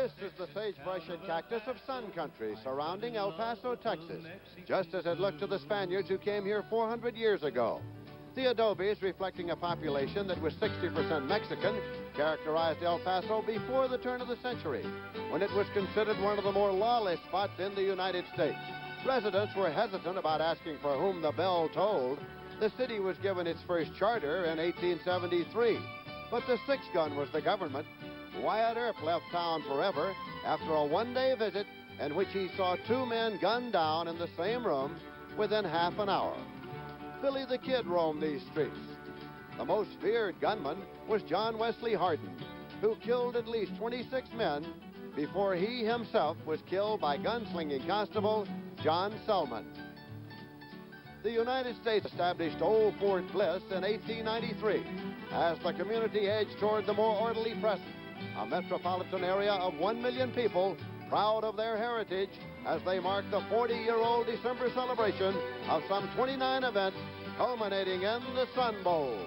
This is the sagebrush and cactus of Sun Country surrounding El Paso, Texas, just as it looked to the Spaniards who came here 400 years ago. The adobes, reflecting a population that was 60% Mexican, characterized El Paso before the turn of the century, when it was considered one of the more lawless spots in the United States. Residents were hesitant about asking for whom the bell tolled. The city was given its first charter in 1873, but the sixth gun was the government. Wyatt Earp left town forever after a one-day visit in which he saw two men gunned down in the same room within half an hour. Billy the Kid roamed these streets. The most feared gunman was John Wesley Hardin, who killed at least 26 men before he himself was killed by gunslinging constable John Selman. The United States established Old Fort Bliss in 1893 as the community edged toward the more orderly present, a metropolitan area of 1 million people proud of their heritage as they mark the 40-year-old December celebration of some 29 events culminating in the Sun Bowl.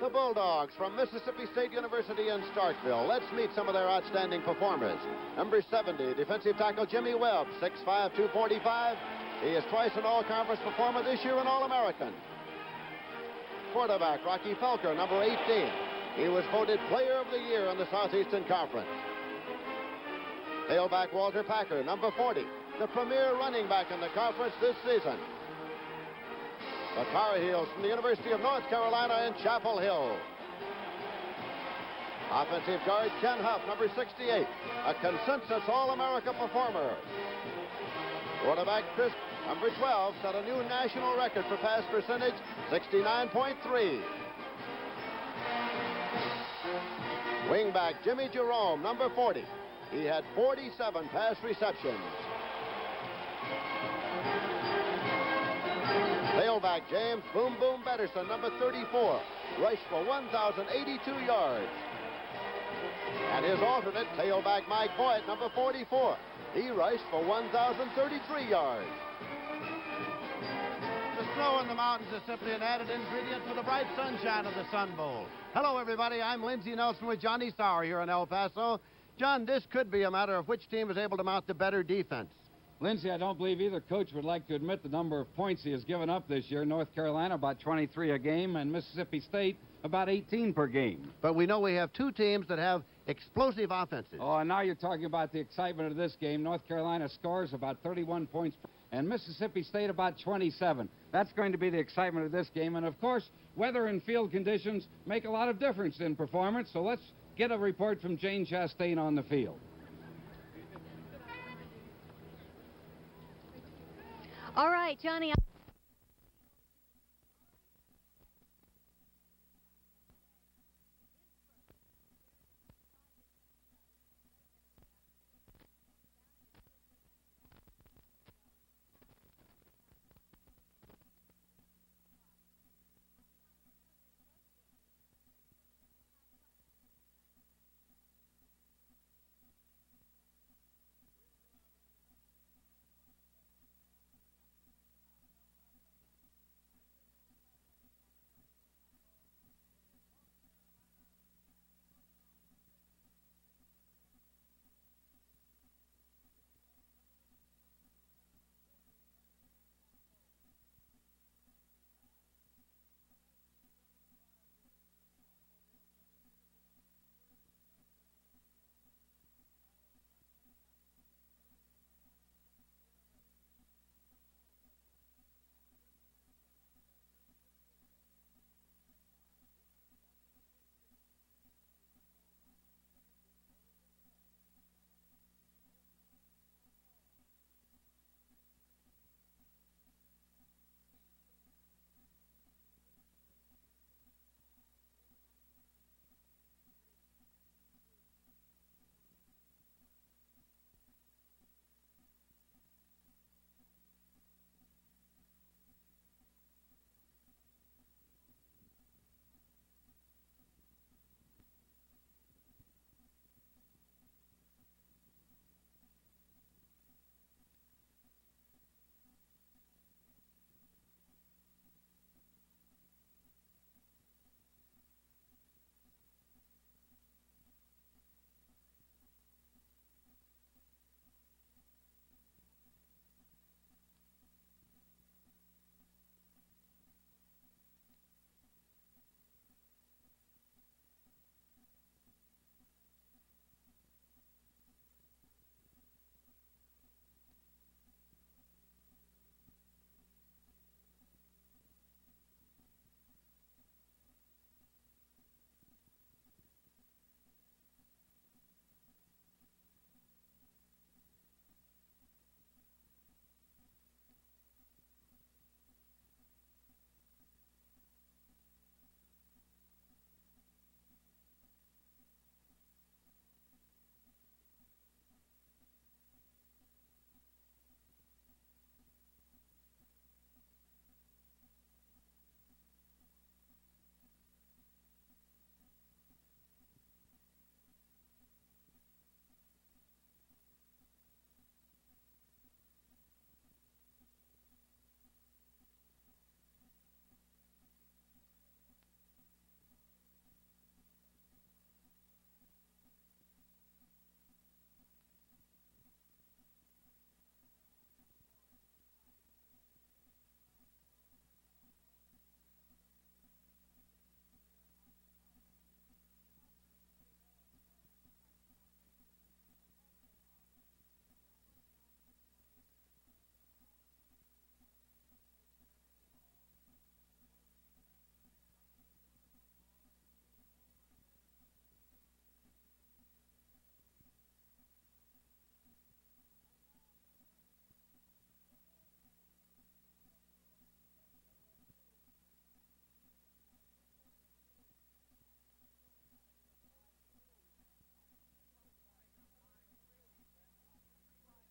The Bulldogs from Mississippi State University in Starkville. Let's meet some of their outstanding performers. Number 70, defensive tackle Jimmy Webb, 6'5", 245. He is twice an All-Conference performer, this year an All-American. Quarterback Rocky Felker, number 18. He was voted Player of the Year in the Southeastern Conference. Tailback Walter Packer, number 40, the premier running back in the conference this season. The Tar Heels from the University of North Carolina in Chapel Hill. Offensive guard Ken Huff, number 68, a consensus All-America performer. Quarterback Chris, number 12, set a new national record for pass percentage, 69.3. Wingback Jimmy Jerome, number 40. He had 47 pass receptions. Tailback James Boom Boom Betterson, number 34, rushed for 1,082 yards. And his alternate, tailback Mike Boyd, number 44. He rushed for 1,033 yards. The snow in the mountains is simply an added ingredient for the bright sunshine of the Sun Bowl. Hello, everybody. I'm Lindsey Nelson with Johnny Sauer here in El Paso. John, this could be a matter of which team is able to mount the better defense. Lindsey, I don't believe either coach would like to admit the number of points he has given up this year. North Carolina, about 23 a game, and Mississippi State, about 18 per game. But we know we have two teams that have explosive offenses. Oh, and now you're talking about the excitement of this game. North Carolina scores about 31 points, and Mississippi State about 27. That's going to be the excitement of this game. And, of course, weather and field conditions make a lot of difference in performance. So let's get a report from Jane Chastain on the field. All right, Johnny.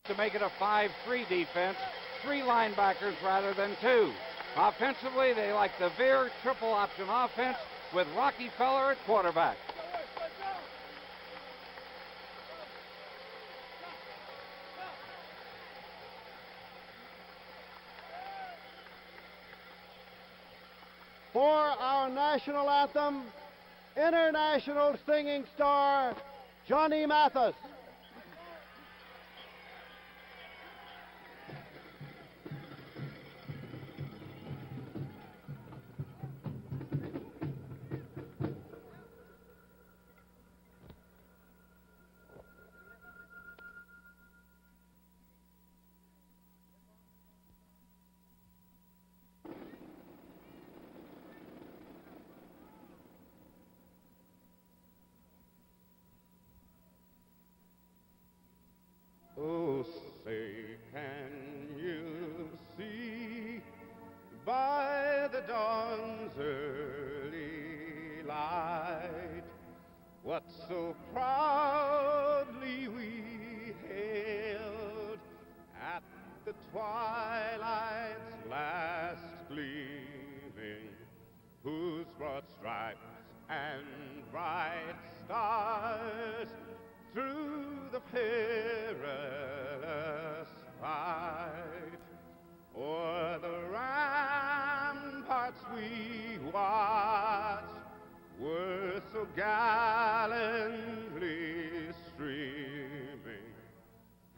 to make it a 5-3 defense, 3 linebackers rather than 2. Offensively, they like the Veer triple option offense with Rocky Feller at quarterback. For our national anthem, international singing star, Johnny Mathis. Oh, say, can you see by the dawn's early light what so proudly we hailed at the twilight's last gleaming, whose broad stripes and bright stars through the perilous fight o'er the ramparts we watched were so gallantly streaming,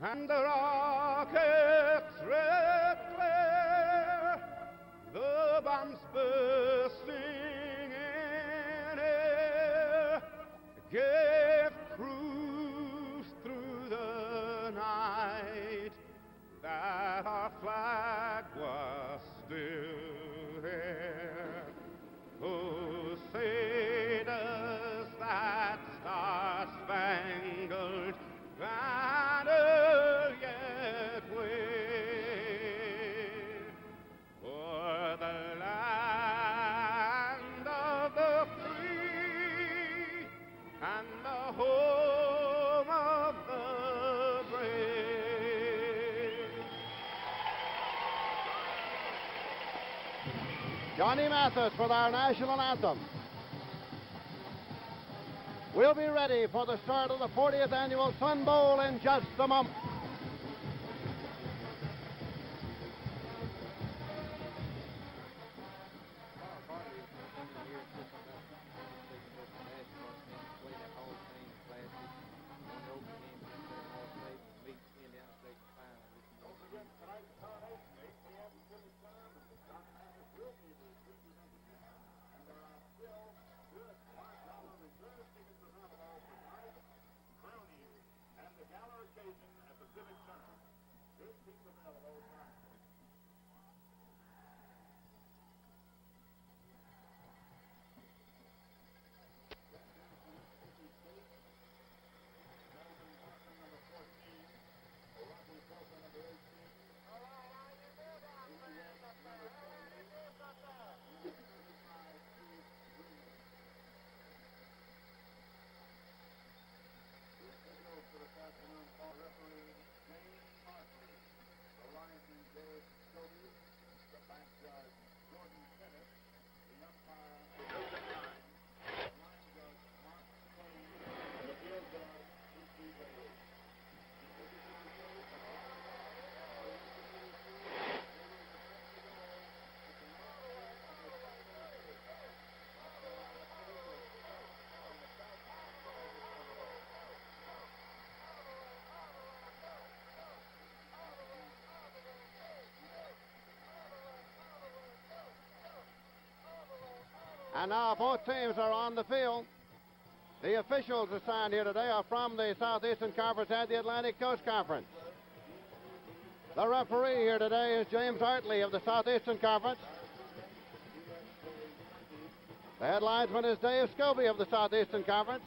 and the rockets' red glare, the bombs bursting in air, gave proof through the night that our flag was still there. Oh, say does that star-spangled banner yet wave o'er the land of the free and the home of the brave? Johnny Mathis with our national anthem. We'll be ready for the start of the 40th annual Sun Bowl in just a moment. And now both teams are on the field. The officials assigned here today are from the Southeastern Conference and the Atlantic Coast Conference. The referee here today is James Hartley of the Southeastern Conference. The head linesman is Dave Scobie of the Southeastern Conference.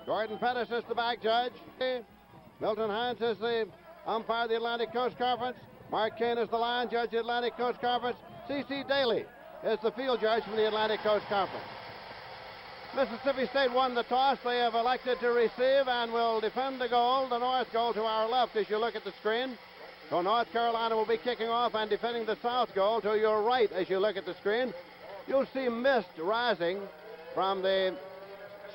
Gordon Pettis is the back judge. Milton Hines is the umpire of the Atlantic Coast Conference. Mark Kane is the line judge of the Atlantic Coast Conference. C.C. Daly is the field judge from the Atlantic Coast Conference. Mississippi State won the toss. They have elected to receive and will defend the goal. The north goal to our left as you look at the screen. So North Carolina will be kicking off and defending the south goal to your right as you look at the screen. You'll see mist rising from the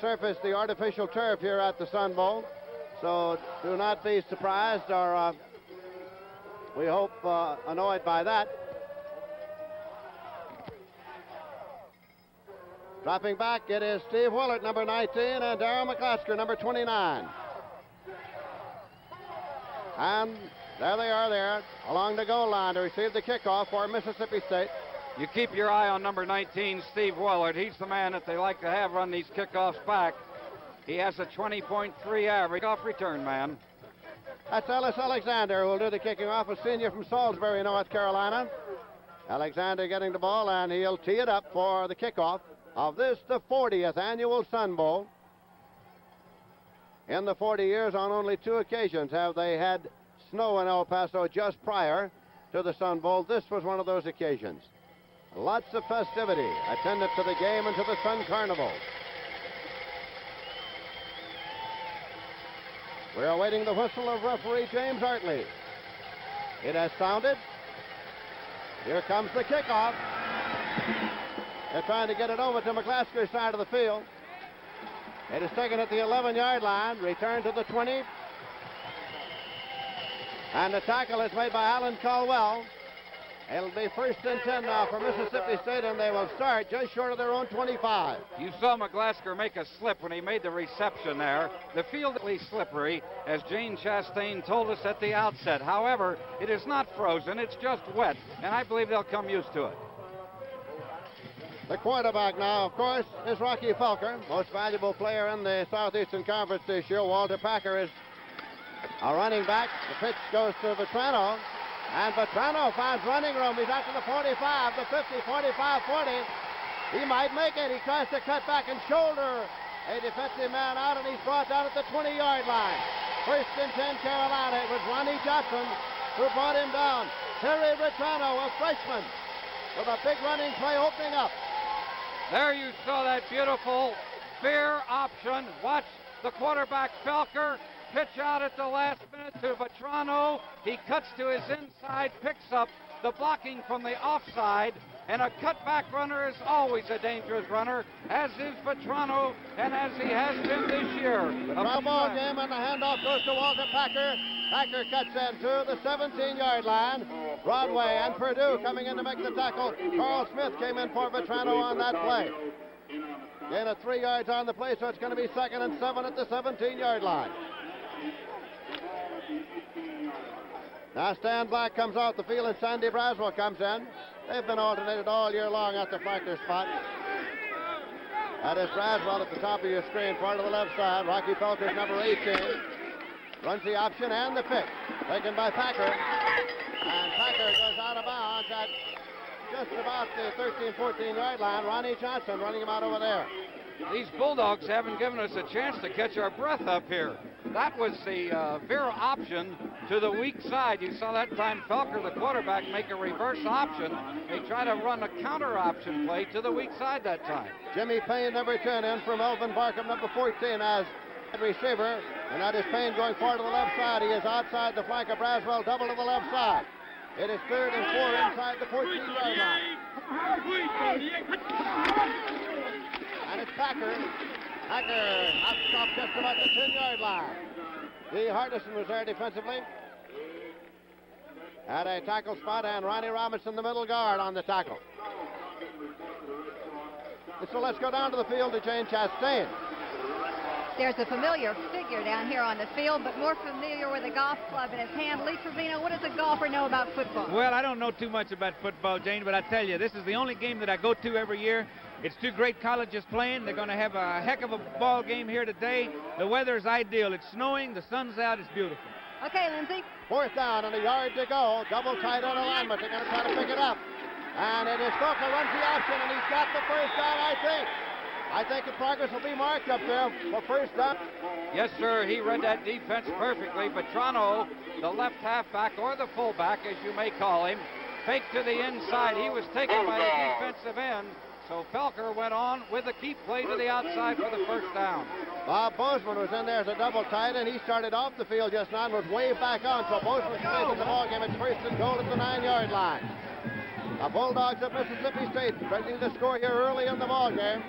surface, the artificial turf here at the Sun Bowl. So do not be surprised or we hope annoyed by that. Dropping back, it is Steve Willard, number 19, and Darryl McClasker, number 29. And there they are there, along the goal line to receive the kickoff for Mississippi State. You keep your eye on number 19, Steve Willard. He's the man that they like to have run these kickoffs back. He has a 20.3 average off return man. That's Ellis Alexander who will do the kicking off, a senior from Salisbury, North Carolina. Alexander getting the ball, and he'll tee it up for the kickoff of this, the 40th annual Sun Bowl. In the 40 years, on only 2 occasions have they had snow in El Paso just prior to the Sun Bowl. This was one of those occasions. Lots of festivity attendant to the game and to the Sun Carnival. We're awaiting the whistle of referee James Hartley. It has sounded. Here comes the kickoff. They're trying to get it over to McClasker's side of the field. It is taken at the 11-yard line, returned to the 20. And the tackle is made by Alan Caldwell. It'll be 1st and 10 now for Mississippi State, and they will start just short of their own 25. You saw McClasker make a slip when he made the reception there. The field is at least slippery, as Jane Chastain told us at the outset. However, it is not frozen, it's just wet, and I believe they'll come used to it. The quarterback now, of course, is Rocky Felker, most valuable player in the Southeastern Conference this year. Walter Packer is a running back. The pitch goes to Vetrano. And Vetrano finds running room. He's out to the 45, the 50, 45, 40. He might make it. He tries to cut back and shoulder a defensive man out, and he's brought down at the 20-yard line. 1st and 10 Carolina. It was Ronnie Johnson who brought him down. Terry Vetrano, a freshman, with a big running play opening up. There you saw that beautiful veer option. Watch the quarterback Felker pitch out at the last minute to Vetrano. He cuts to his inside, picks up the blocking from the offside, and a cutback runner is always a dangerous runner, as is Vetrano, and as he has been this year. The ball game, and the handoff goes to Walter Packer. Packer cuts into the 17-yard line. Broadway and Purdue coming in to make the tackle. Carl Smith came in for Vetrano on that play. Gain of 3 yards on the play, so it's going to be 2nd and 7 at the 17-yard line. Now Stan Black comes off the field and Sandy Braswell comes in. They've been alternated all year long at the flanker spot. That is Braswell at the top of your screen, far to the left side. Rocky Felker's number 18. Runs the option and the pick. Taken by Packer. And Packer goes out of bounds at just about the 13, 14-yard line. Ronnie Johnson running him out over there. These Bulldogs haven't given us a chance to catch our breath up here. That was the veer option to the weak side. You saw that time Felker, the quarterback, make a reverse option. They try to run a counter option play to the weak side that time. Jimmy Payne, number 10, in from Elvin Barkham, number 14, as receiver. And that is Payne going far to the left side. He is outside the flank of Braswell, double to the left side. It is 3rd and 4 inside the 14-yard line. And it's Packer. Packer out just about the 10-yard line. Dee Hardison was there defensively. At a tackle spot, and Ronnie Robinson, the middle guard, on the tackle. And so let's go down to the field to Jane Chastain. There's a familiar figure down here on the field, but more familiar with a golf club in his hand. Lee Trevino, what does a golfer know about football? Well, I don't know too much about football, Jane, but I tell you, this is the only game that I go to every year. It's 2 great colleges playing. They're going to have a heck of a ball game here today. The weather is ideal. It's snowing. The sun's out. It's beautiful. Okay, Lindsey. 4th down and a yard to go. Double tight end alignment. They're going to try to pick it up. And it is Stoker runs the option, and he's got the 1st down, I think. I think the progress will be marked up there for 1st down. Yes, sir. He read that defense perfectly. Vetrano, the left halfback or the fullback, as you may call him, faked to the inside. He was taken by the defensive end. So Felker went on with the keep play to the outside for the first down. Bob Bozeman was in there as a double tight end. He started off the field just now and was waved back on. So Bozeman stays in the ballgame. It's first and goal at the 9-yard line. The Bulldogs of Mississippi State threatening to score here early in the ballgame.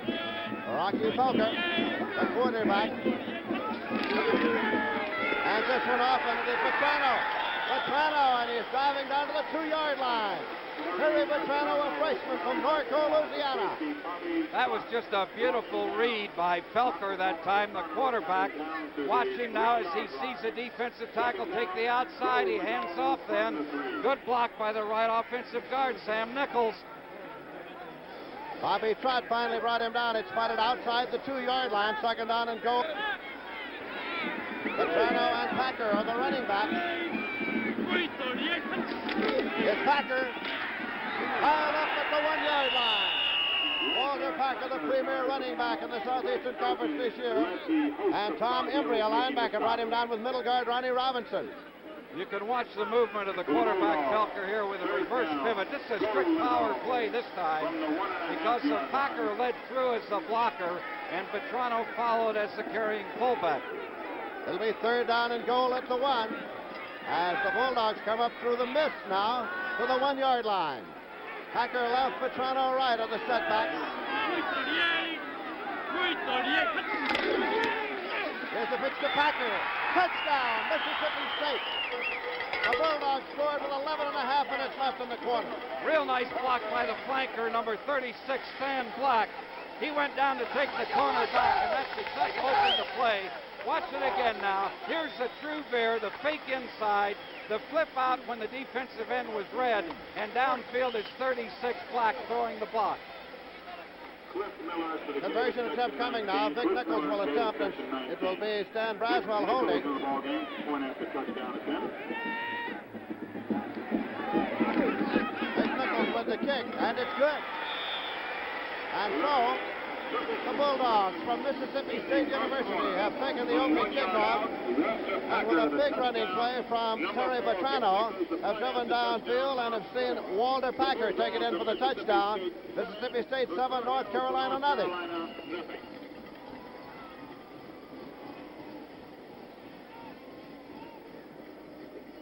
Rocky Felker, the quarterback. And this one off, and it is Vetrano. And he's driving down to the 2-yard line. Terry Vetrano, a freshman from Norco, Louisiana. That was just a beautiful read by Felker that time, the quarterback. Watch him now as he sees the defensive tackle take the outside. He hands off then. Good block by the right offensive guard, Sam Nichols. Bobby Trott finally brought him down. It's spotted outside the 2-yard line. Second down and goal. Vetrano and Packer are the running backs. It's Packer. Piled up at the 1-yard line. Walter Packer, the premier running back in the Southeastern Conference this year. And Tom Embry, a linebacker, brought him down with middle guard Ronnie Robinson. You can watch the movement of the quarterback Felker here with a reverse pivot. This is a strict power play this time because the Packer led through as the blocker and Vetrano followed as the carrying fullback. It'll be third down and goal at the 1 as the Bulldogs come up through the mist now to the 1-yard line. Packer left, Vetrano right on the setback. Here's the pitch to Packer. Touchdown, Mississippi State. The Bulldogs scored with 11.5 minutes left in the quarter. Real nice block by the flanker, number 36, Stan Black. He went down to take the corner back, and that's exactly opened the play. Watch it again now. Here's the true bear, the fake inside, the flip out when the defensive end was red, and downfield is 36 Black throwing the block. Conversion attempt coming now. Vic Nichols will attempt, and it will be Stan Braswell holding. Vic Nichols with the kick, and it's good. And so, the Bulldogs from Mississippi State University have taken the opening kickoff, and with a big running play from Terry Vetrano, have driven downfield and have seen Walter Packer take it in for the touchdown. Mississippi State 7, North Carolina nothing. I'd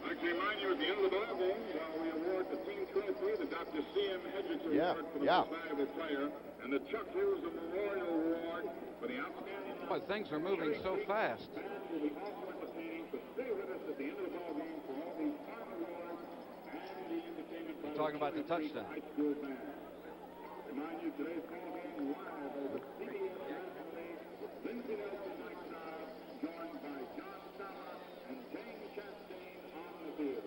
like to remind you at the end of the ball game, we award the team trophy, the Dr. C.M. Hedges Award for the most valuable player, and the Chuck Hughes Memorial Award for the outstanding. Boy, things are moving so fast. Will be also entertaining, so stay with us at the end of the ball game for all the fine awards and the entertainment. Talking about the touchdown. High school band. Remind you today's ball game live over CBS nationally with Lindsey Nelson night side, joined by John Sala and James Chastain on the field.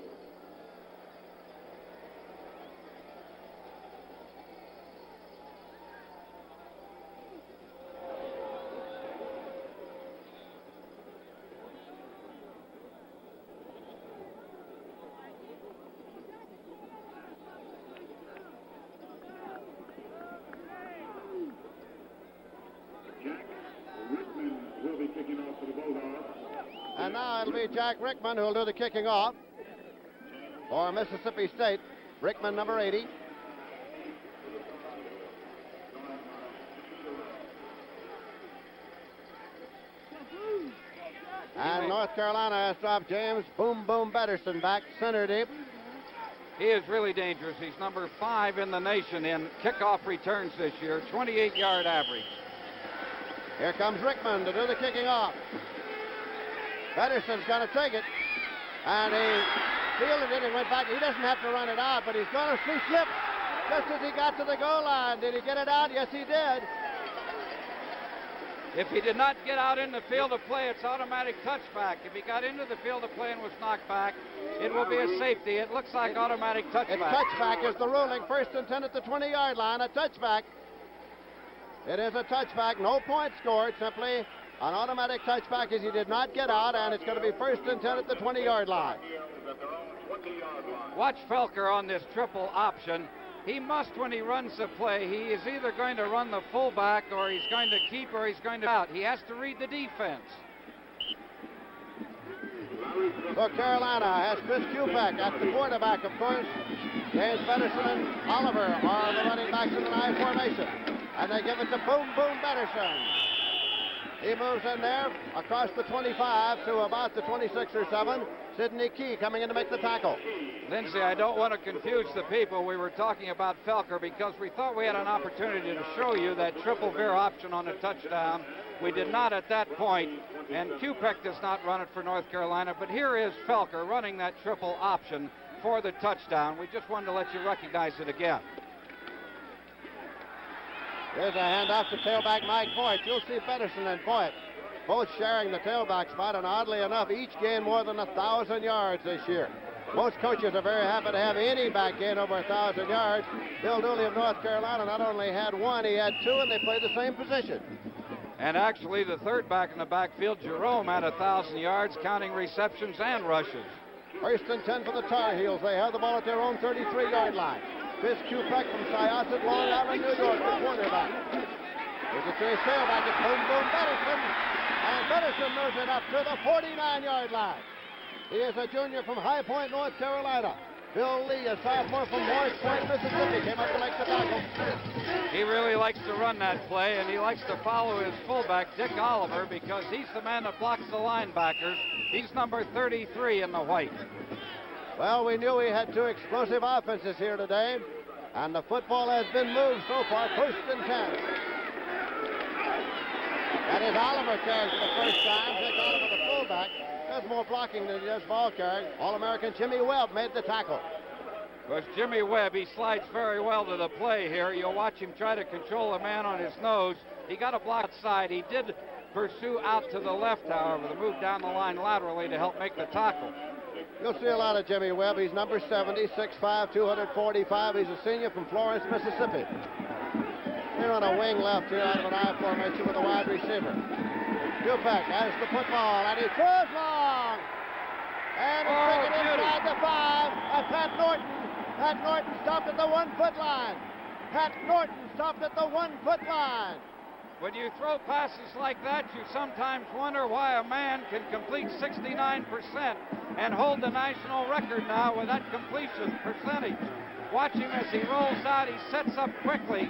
And now it'll be Jack Rickman who will do the kicking off for Mississippi State. Rickman, number 80. And North Carolina has dropped James Boom Boom Betterson back center deep. He is really dangerous. He's number 5 in the nation in kickoff returns this year, 28-yard average. Here comes Rickman to do the kicking off. Betterson's going to take it, and he fielded it and went back. He doesn't have to run it out, but he's going to slip just as he got to the goal line. Did he get it out? Yes, he did. If he did not get out in the field of play, it's automatic touchback. If he got into the field of play and was knocked back, it will be a safety. It looks like automatic touchback. Touchback is the ruling. First and 10 at the 20-yard line, a touchback. It is a touchback, no point scored, simply an automatic touchback as he did not get out, and it's going to be first and 10 at the 20-yard line. Watch Felker on this triple option. He must, when he runs the play, he is either going to run the fullback or he's going to keep or he's going to out. He has to read the defense. So Carolina has Chris Kupek at the quarterback, of course. James Betterson and Oliver are the running backs in the 9 formation. And they give it to Boom Boom Betterson. He moves in there across the 25 to about the 26 or 7. Sidney Key coming in to make the tackle. Lindsay, I don't want to confuse the people. We were talking about Felker because we thought we had an opportunity to show you that triple veer option on a touchdown. We did not at that point, and Kupek does not run it for North Carolina, but here is Felker running that triple option for the touchdown. We just wanted to let you recognize it again. There's a handoff to tailback Mike Voigt. You'll see Pedersen and Voigt both sharing the tailback spot, and oddly enough, each gained more than 1,000 yards this year. Most coaches are very happy to have any back gain over 1,000 yards. Bill Dooley of North Carolina not only had one, he had two, and they played the same position. And actually, the third back in the backfield, Jerome, had 1,000 yards, counting receptions and rushes. First and 10 for the Tar Heels. They have the ball at their own 33-yard line. Chris Kupek from Syosset, Long Island, New York, the quarterback. There's a three tailback at Boom Boom Betterson. And Betterson moves it up to the 49-yard line. He is a junior from High Point, North Carolina. Bill Lee, a sophomore from Morris Point, Mississippi, came up to make the tackle. He really likes to run that play, and he likes to follow his fullback, Dick Oliver, because he's the man that blocks the linebackers. He's number 33 in the white. Well, we knew we had two explosive offenses here today, and the football has been moved so far, first and 10. That is Oliver carrying for the first time. Dick Oliver, the fullback, does more blocking than he does ball carrying. All-American Jimmy Webb made the tackle. Because Jimmy Webb, he slides very well to the play here. You'll watch him try to control a man on his nose. He got a block outside. He did pursue out to the left, however, to move down the line laterally to help make the tackle. You'll see a lot of Jimmy Webb. He's number 70, 6'5", 245. He's a senior from Florence, Mississippi. Here on a wing left here out of an I formation with a wide receiver. Kupek has the football, and he throws long. And it's taken inside the 5. Pat Norton. Pat Norton stopped at the 1-foot line. Pat Norton stopped at the 1-foot line. When you throw passes like that, you sometimes wonder why a man can complete 69% and hold the national record now with that completion percentage. Watch him as he rolls out. He sets up quickly,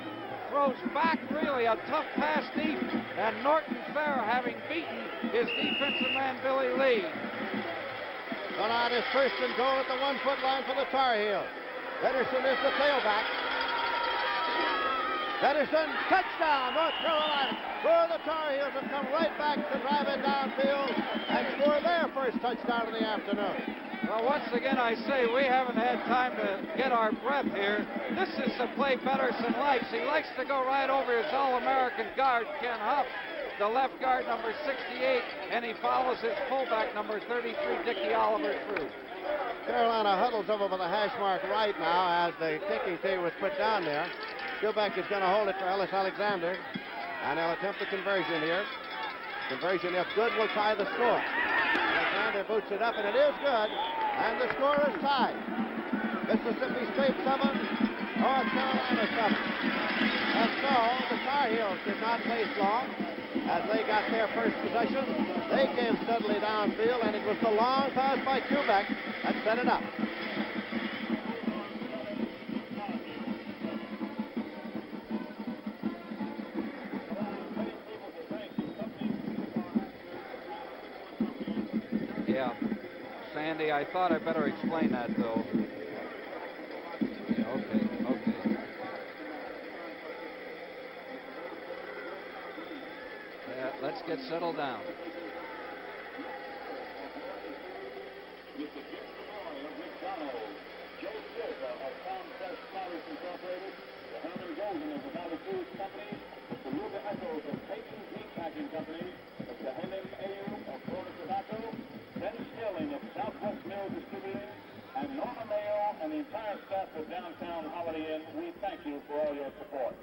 throws back really a tough pass deep, and Norton's there having beaten his defensive man, Billy Lee. Well, now it is first and goal at the 1-foot line for the Tar Heels. Pedersen is the tailback. Pedersen, touchdown, North Carolina. For the Tar Heels have come right back to drive it downfield and score their first touchdown of the afternoon. Well, once again, I say we haven't had time to get our breath here. This is the play Pedersen likes. He likes to go right over his All-American guard, Ken Huff, the left guard, number 68, and he follows his fullback, number 33, Dickie Oliver, through. Carolina huddles over by the hash mark right now as the kicking tee was put down there. Kupek is going to hold it for Ellis Alexander, and they'll attempt the conversion here. Conversion, if good, will tie the score. Alexander boots it up, and it is good, and the score is tied. Mississippi State 7, North Carolina 7. And so the Tar Heels did not waste long as they got their first possession. They came steadily downfield, and it was the long pass by Kupek that set it up. Yeah, Sandy, I thought I'd better explain that, though. Okay. Let's get settled down. And Norma Mayo and the entire staff of Downtown Holiday Inn, we thank you for all your support.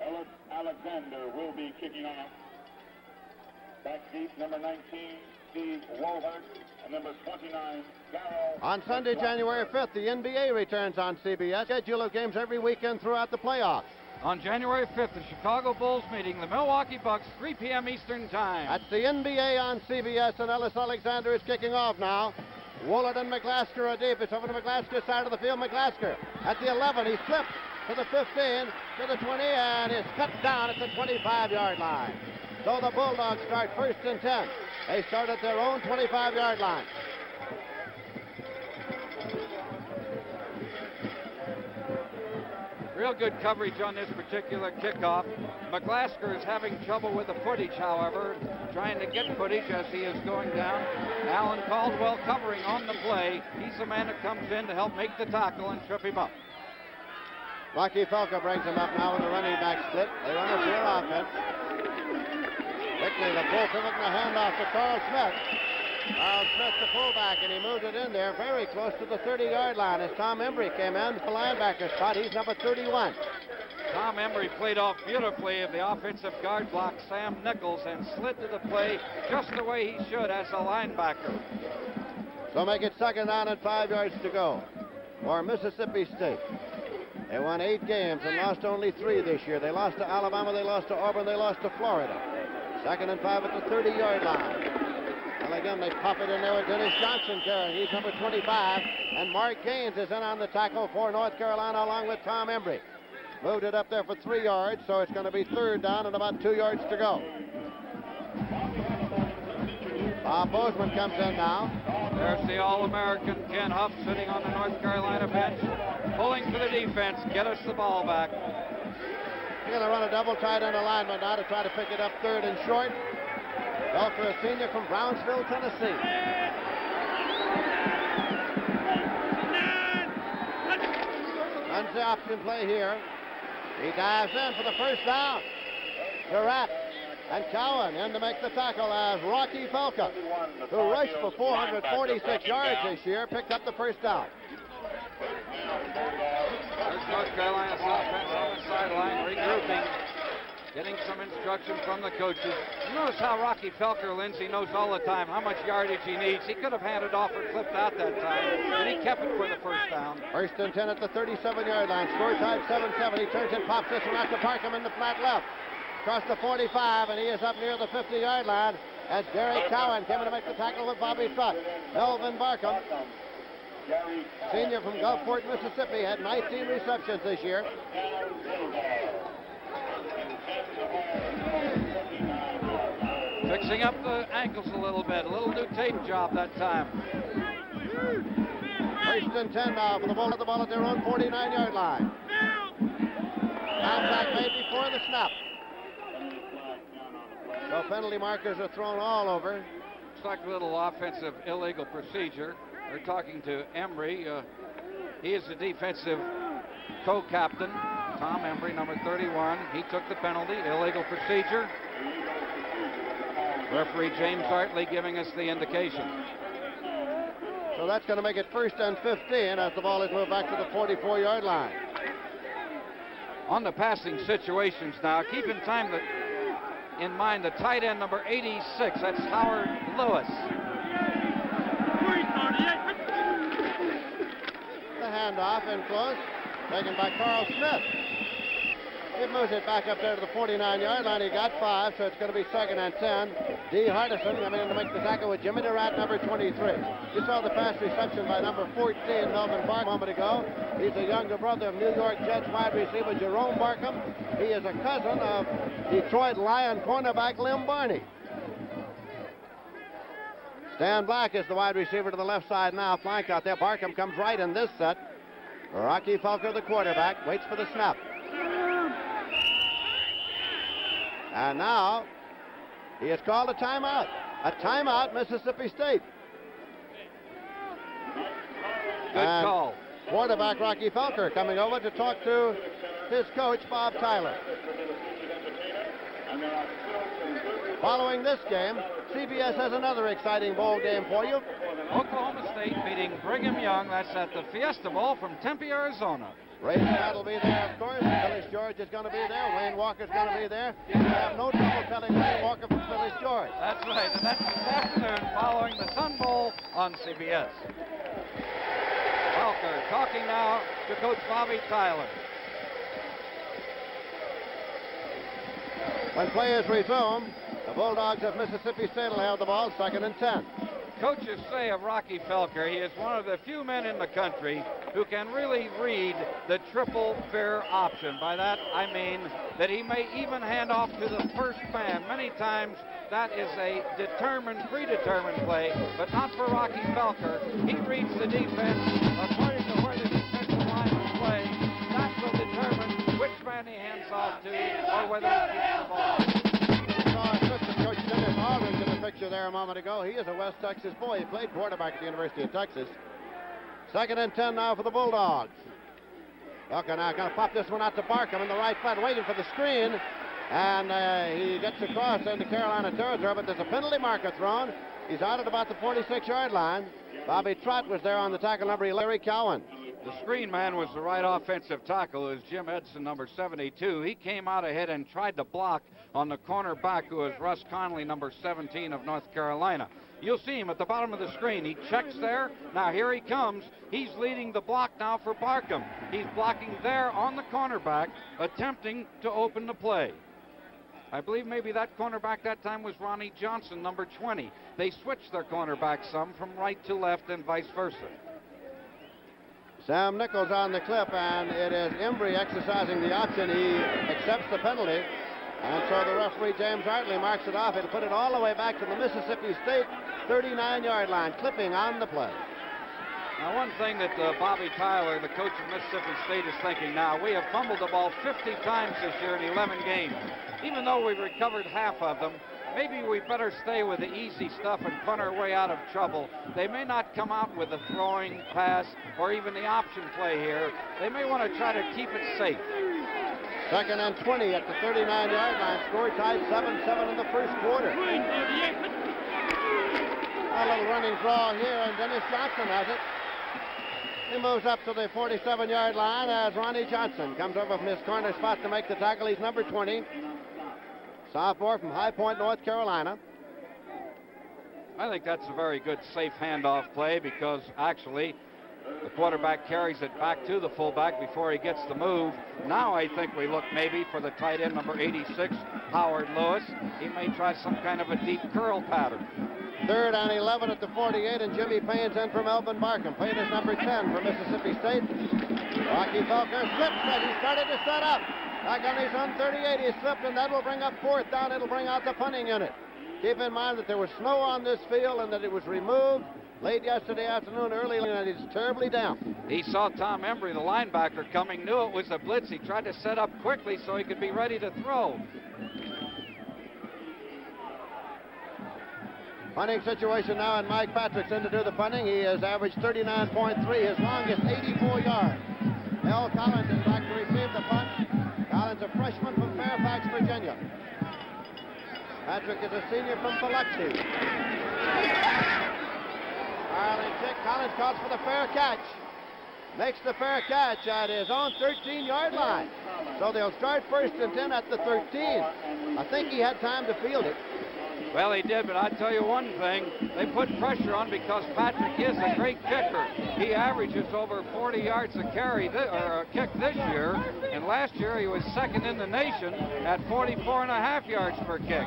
Ellis Alexander will be kicking off. Back deep, number 19, Steve Wolhart, and number 29, Darrell. On Sunday, January 5th, the NBA returns on CBS. Schedule of games every weekend throughout the playoffs. On January 5th, the Chicago Bulls meeting the Milwaukee Bucks, 3 p.m. Eastern Time. That's the NBA on CBS, and Ellis Alexander is kicking off now. Woolen and McGlasker are deep. It's over to McGlasker's side of the field. McGlasker at the 11. He slips to the 15, to the 20, and is cut down at the 25-yard line. So the Bulldogs start 1st and 10. They start at their own 25-yard line. Real good coverage on this particular kickoff. McGlasker is having trouble with the footage, however, trying to get footage as he is going down. Alan Caldwell covering on the play. He's the man that comes in to help make the tackle and trip him up. Rocky Felker brings him up now in the running back split. They run a pure offense. Quickly, the bull pivot and the handoff to Carl Smith. Carl Smith, the fullback, and he moved it in there very close to the 30-yard line as Tom Embry came in, the linebacker spot. He's number 31. Tom Embry played off beautifully of the offensive guard block, Sam Nichols, and slid to the play just the way he should as a linebacker. So make it 2nd down and 5 yards to go for Mississippi State. They won 8 games and lost only 3 this year. They lost to Alabama, they lost to Auburn, they lost to Florida. 2nd and 5 at the 30-yard line. Well, again, they pop it in there with Dennis Johnson carrying. He's number 25. And Mark Gaines is in on the tackle for North Carolina along with Tom Embry. Moved it up there for 3 yards, so it's going to be 3rd down and about 2 yards to go. Bob Bozeman comes in now. There's the All-American Ken Huff sitting on the North Carolina bench, pulling for the defense, get us the ball back. They're going to run a double tight end alignment now to try to pick it up 3rd and short. Felker, a senior from Brownsville, Tennessee. Runs the option play here. He dives in for the 1st down. Durant and Cowan in to make the tackle as Rocky Felker, who rushed for 446 yards this year, picked up the 1st down. There's North Carolina's offense on the sideline, regrouping, getting some instruction from the coaches. You notice how Rocky Felker, Lindsey, knows all the time how much yardage he needs. He could have handed off or clipped out that time, but he kept it for the 1st down. 1st and 10 at the 37-yard line. Score tied 7-7. He turns and pops this one out to Parkham in the flat left. Across the 45, and he is up near the 50-yard line as Gary Cowan came in to make the tackle with Bobby Trott. Melvin Barkham, senior from Gulfport, Mississippi, had 19 receptions this year. Fixing up the ankles a little bit. A little new tape job that time. 1st and 10 now for the ball at their own 49-yard line. Contact made before the snap. So penalty markers are thrown all over. Looks like a little offensive illegal procedure. They're talking to Embry. He is the defensive co-captain. Tom Embry, number 31. He took the penalty, illegal procedure. Referee James Hartley giving us the indication. So that's going to make it 1st and 15 as the ball is moved back to the 44-yard line. On the passing situations now, keep in mind the tight end number 86. That's Howard Lewis. The handoff in close, taken by Carl Smith. He moves it back up there to the 49-yard line. He got 5, so it's going to be 2nd and 10. D. Hardison coming in to make the tackle with Jimmy Durant, number 23. You saw the pass reception by number 14, Melvin Barkham, a moment ago. He's a younger brother of New York Jets wide receiver Jerome Barkham. He is a cousin of Detroit Lion cornerback Lem Barney. Stan Black is the wide receiver to the left side now, flank out there. Barkham comes right in this set. Rocky Felker, the quarterback, waits for the snap. And now, he has called a timeout. A timeout, Mississippi State. Good call. Quarterback Rocky Felker coming over to talk to his coach, Bob Tyler. Following this game, CBS has another exciting bowl game for you. Oklahoma State beating Brigham Young. That's at the Fiesta Bowl from Tempe, Arizona. Ray Scott will be there, of course. Phyllis George is going to be there. Wayne Walker's going to be there. You have no trouble telling Wayne Walker from Phyllis George. That's right, and that's this afternoon following the Sun Bowl on CBS. Felker talking now to Coach Bobby Tyler. When play is resumed, the Bulldogs of Mississippi State will have the ball, 2nd and 10. coaches say of Rocky Felker, he is one of the few men in the country who can really read the triple fair option. By that, I mean that he may even hand off to the first man. Many times that is a determined, predetermined play, but not for Rocky Felker. He reads the defense according to where the defensive line will play. That will determine which man he hands off to or whether he keeps the ball. Assistant Coach Dennis Aldridge in the picture there a moment ago. He is a West Texas boy. He played quarterback at the University of Texas. 2nd and 10 now for the Bulldogs. Felker now going to pop this one out to Barkham in the right flat, waiting for the screen. And he gets across into Carolina territory, but there's a penalty marker thrown. He's out at about the 46-yard line. Bobby Trott was there on the tackle, number Larry Cowan. The screen man was the right offensive tackle, who is Jim Edson, number 72. He came out ahead and tried to block on the cornerback, who is Russ Conley, number 17 of North Carolina. You'll see him at the bottom of the screen. He checks there. Now here he comes. He's leading the block now for Barkham. He's blocking there on the cornerback, attempting to open the play. I believe maybe that cornerback that time was Ronnie Johnson, number 20. They switched their cornerback some from right to left and vice versa. Sam Nichols on the clip, and it is Embry exercising the option. He accepts the penalty, and so the referee, James Hartley, marks it off. It'll put it all the way back to the Mississippi State 39-yard line, clipping on the play. Now, one thing that Bobby Tyler, the coach of Mississippi State, is thinking now, we have fumbled the ball 50 times this year in 11 games. Even though we've recovered half of them, maybe we better stay with the easy stuff and punt our way out of trouble. They may not come out with a throwing pass or even the option play here. They may want to try to keep it safe. 2nd and 20 at the 39-yard line. Score tied 7-7 in the first quarter. A little running draw here, and Dennis Johnson has it. He moves up to the 47-yard line as Ronnie Johnson comes over from his corner spot to make the tackle. He's number 20. Sophomore from High Point, North Carolina. I think that's a very good safe handoff play because actually the quarterback carries it back to the fullback before he gets the move. Now I think we look maybe for the tight end, number 86, Howard Lewis. He may try some kind of a deep curl pattern. 3rd and 11 at the 48, and Jimmy Payne's in for Melvin Barkham. Payne is number 10 for Mississippi State. Rocky Felker slips as he started to set up. Back on his own 38, he slipped, and that will bring up 4th down. It'll bring out the punting unit. Keep in mind that there was snow on this field and that it was removed late yesterday afternoon, early, and it's terribly damp. He saw Tom Embry, the linebacker, coming, knew it was a blitz. He tried to set up quickly so he could be ready to throw. Punting situation now, and Mike Patrick's in to do the punting. He has averaged 39.3, his longest 84 yards. L. Collins is back to receive the punt. Collins, a freshman from Fairfax, Virginia. Patrick is a senior from Biloxi. Ireland kick. Collins calls for the fair catch. Makes the fair catch at his own 13-yard line. So they'll start 1st and 10 at the 13. I think he had time to field it. Well, he did, but I tell you one thing, they put pressure on because Patrick is a great kicker. He averages over 40 yards a carry, or a kick this year, and last year he was 2nd in the nation at 44.5 yards per kick.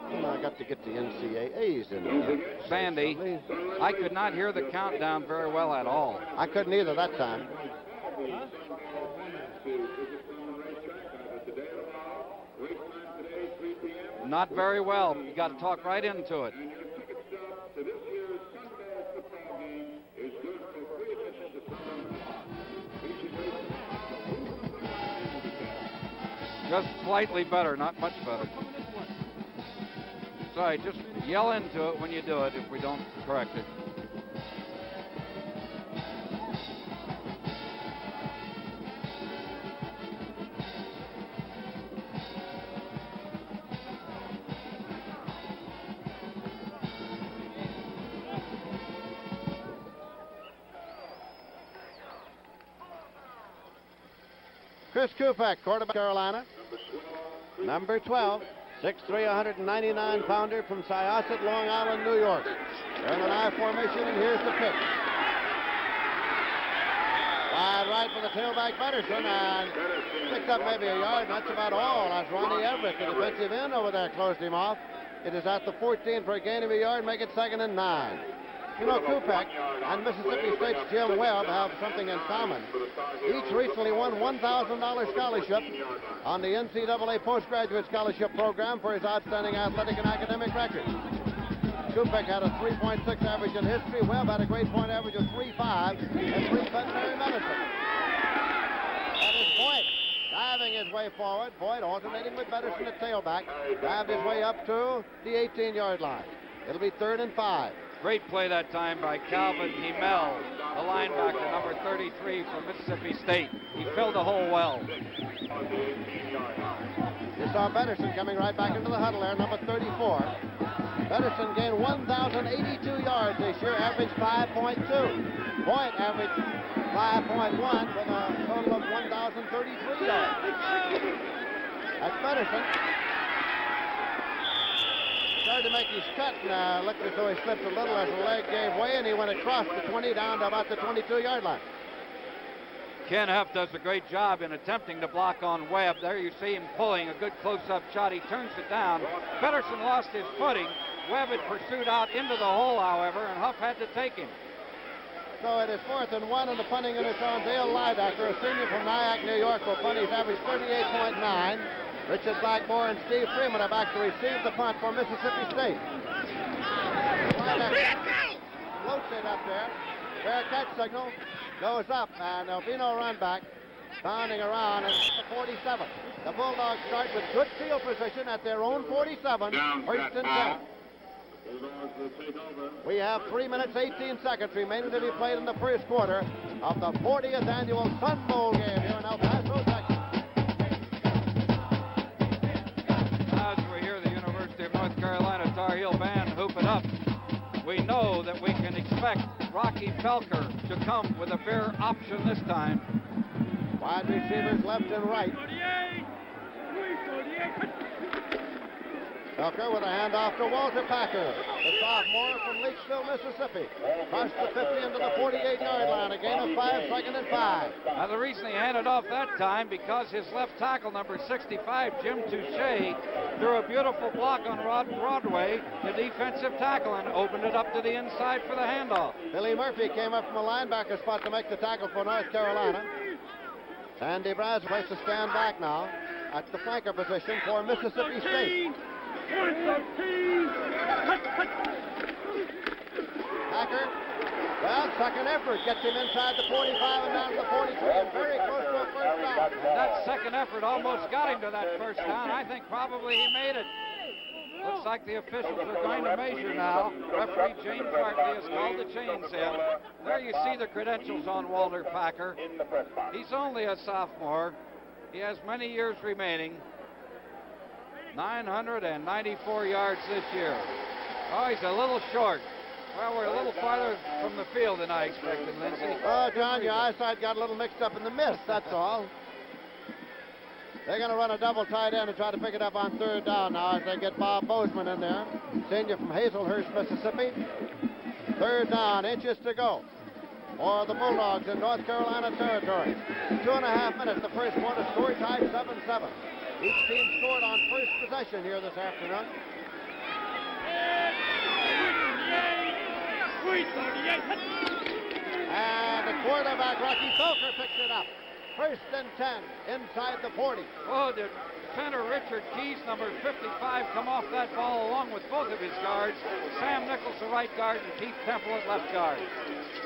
I got to get the NCAAs in there. Sandy, I could not hear the countdown very well at all. I couldn't either that time. Not very well. You got to talk right into it. Just slightly better, not much better. Sorry, just yell into it when you do it if we don't correct it. Chris Kupak, quarterback, Carolina. Number 12. 6'3", 199-pounder from Syosset, Long Island, New York. They're in an I formation, and here's the pitch. 5 wide right for the tailback Pedersen, and picked up maybe a yard. That's about all, as Ronnie Everett, the defensive end over there, closed him off. It is at the 14 for a gain of a yard, make it 2nd and 9. You know, Kupek and Mississippi State's Jim Webb have something in common. Each recently won $1,000 scholarship on the NCAA Postgraduate Scholarship Program for his outstanding athletic and academic record. Kupek had a 3.6 average in history. Webb had a grade point average of 3.5 and 3 veterinary medicine. That is Boyd driving his way forward. Boyd alternating with Pedersen at tailback. Drived his way up to the 18-yard line. It'll be 3rd and 5. Great play that time by Calvin Hemel, the linebacker, number 33 from Mississippi State. He filled the hole well. You saw Pedersen coming right back into the huddle there, number 34. Pedersen gained 1,082 yards this year, averaged 5.2. Boyd averaged 5.1 with a total of 1,033 yards. That's Pedersen. Started to make his cut, and looked as though he slipped a little as the leg gave way, and he went across the 20 down to about the 22-yard line. Ken Huff does a great job in attempting to block on Webb. There you see him pulling a good close-up shot. He turns it down. Pedersen lost his footing. Webb had pursued out into the hole, however, and Huff had to take him. So it is 4th and 1, and the punting unit on Dale Lidecker, a senior from Nyack, New York, will punt. He's averaged 38.9. Richard Blackmore and Steve Freeman are back to receive the punt for Mississippi State. Floats it up there. Fair catch signal goes up, and there'll be no run back. Bounding around, and it's the 47. The Bulldogs start with good field position at their own 47. 1st and 10. We have 3 minutes, 18 seconds remaining to be played in the first quarter of the 40th annual Sun Bowl game here in El Paso, Texas. As we hear the University of North Carolina Tar Heel band hoop it up, we know that we can expect Rocky Felker to come with a fair option this time. Wide receivers left and right. Felker with a handoff to Walter Packer, the sophomore from Leachville, Mississippi. Across the 50 into the 48-yard line, a gain of 5, 2nd and 5. Now the reason he handed off that time, because his left tackle, number 65, Jim Touche, threw a beautiful block on Rod Broadway, the defensive tackle, and opened it up to the inside for the handoff. Billy Murphy came up from a linebacker spot to make the tackle for North Carolina. Sandy Brad's place to stand back now at the flanker position for Mississippi State. Packer, well, second effort gets him inside the 45 and down to the 43 and very close to a first down. That second effort almost got him to that first down. I think probably he made it. Looks like the officials are going to measure now. Referee James Hartley has called the chains in. There you see the credentials on Walter Packer. He's only a sophomore. He has many years remaining. 994 yards this year. Oh, he's a little short. Well, we're a little farther from the field than I expected, Lindsey. Oh, John, your eyesight got a little mixed up in the mist, that's all. They're going to run a double tight end and try to pick it up on 3rd down now as they get Bob Bozeman in there, senior from Hazelhurst, Mississippi. 3rd down, inches to go for the Bulldogs in North Carolina territory. 2.5 minutes, the first quarter, score tied 7-7. Each team scored on first possession here this afternoon. And the quarterback, Rocky Felker, picks it up. 1st and 10 inside the 40. Oh, did center Richard Keys, number 55, come off that ball along with both of his guards. Sam Nichols, the right guard, and Keith Temple at left guard.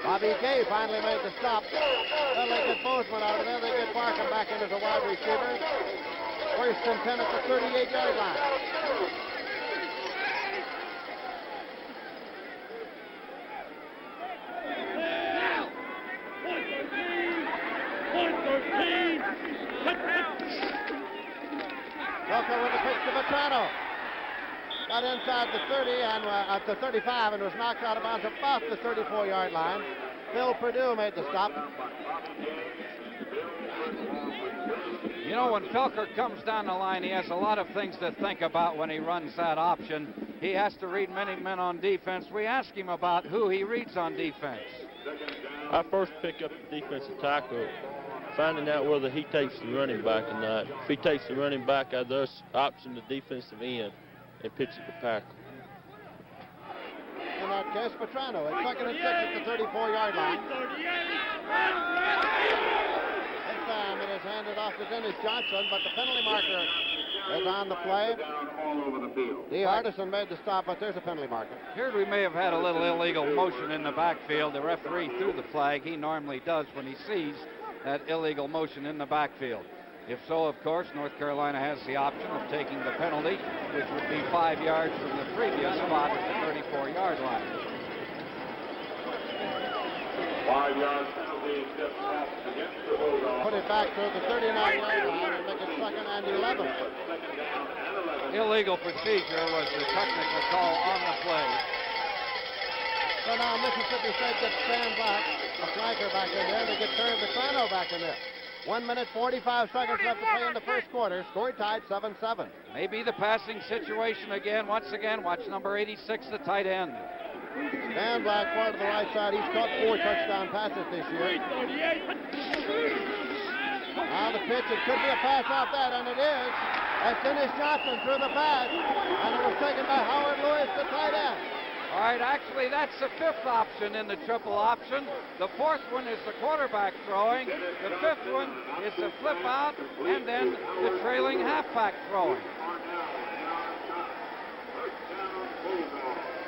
Bobby Gay finally made the stop. Well, they get Bozeman out of there. They get Barkham back in as a wide receiver. 1st and 10 at the 38-yard line. Felker with the pitch to Vetrano. Got inside the 30 and at the 35 and was knocked out of bounds about the 34-yard line. Phil Perdue made the stop. You know, when Felker comes down the line, he has a lot of things to think about when he runs that option. He has to read many men on defense. We ask him about who he reads on defense. I first pick up the defensive tackle finding out whether he takes the running back or not. If he takes the running back, I thus option the defensive end and pitch it to Packer. In that case, Petrano at 2nd and 6 at the 34-yard line. This time it is handed off to Dennis Johnson, but the penalty marker is on the play. Dee Hardison made the stop, but there's a penalty marker. Here we may have had a little illegal motion in the backfield. The referee threw the flag. He normally does when he sees that illegal motion in the backfield. If so, of course, North Carolina has the option of taking the penalty, which would be 5 yards from the previous spot at the 34-yard line. 5 yards penalty against the Bulldogs. Put it back to the 39-yard line and make it 2nd and 11. Illegal procedure was the technical call on the play. So now Mississippi State gets Stan Black, a flanker back in there, and they get Terry Petrano back in there. 1 minute, 45 seconds left to play in the first quarter. Score tied 7-7. Maybe the passing situation again. Once again, watch number 86, the tight end. Stan Black, far to the right side. He's caught 4 touchdown passes this year. Now the pitch, it could be a pass off that, and it is. As Dennis Johnson threw the pass, and it was taken by Howard Lewis, the tight end. All right, actually, that's the 5th option in the triple option. The 4th one is the quarterback throwing. The 5th one is the flip out, and then the trailing halfback throwing.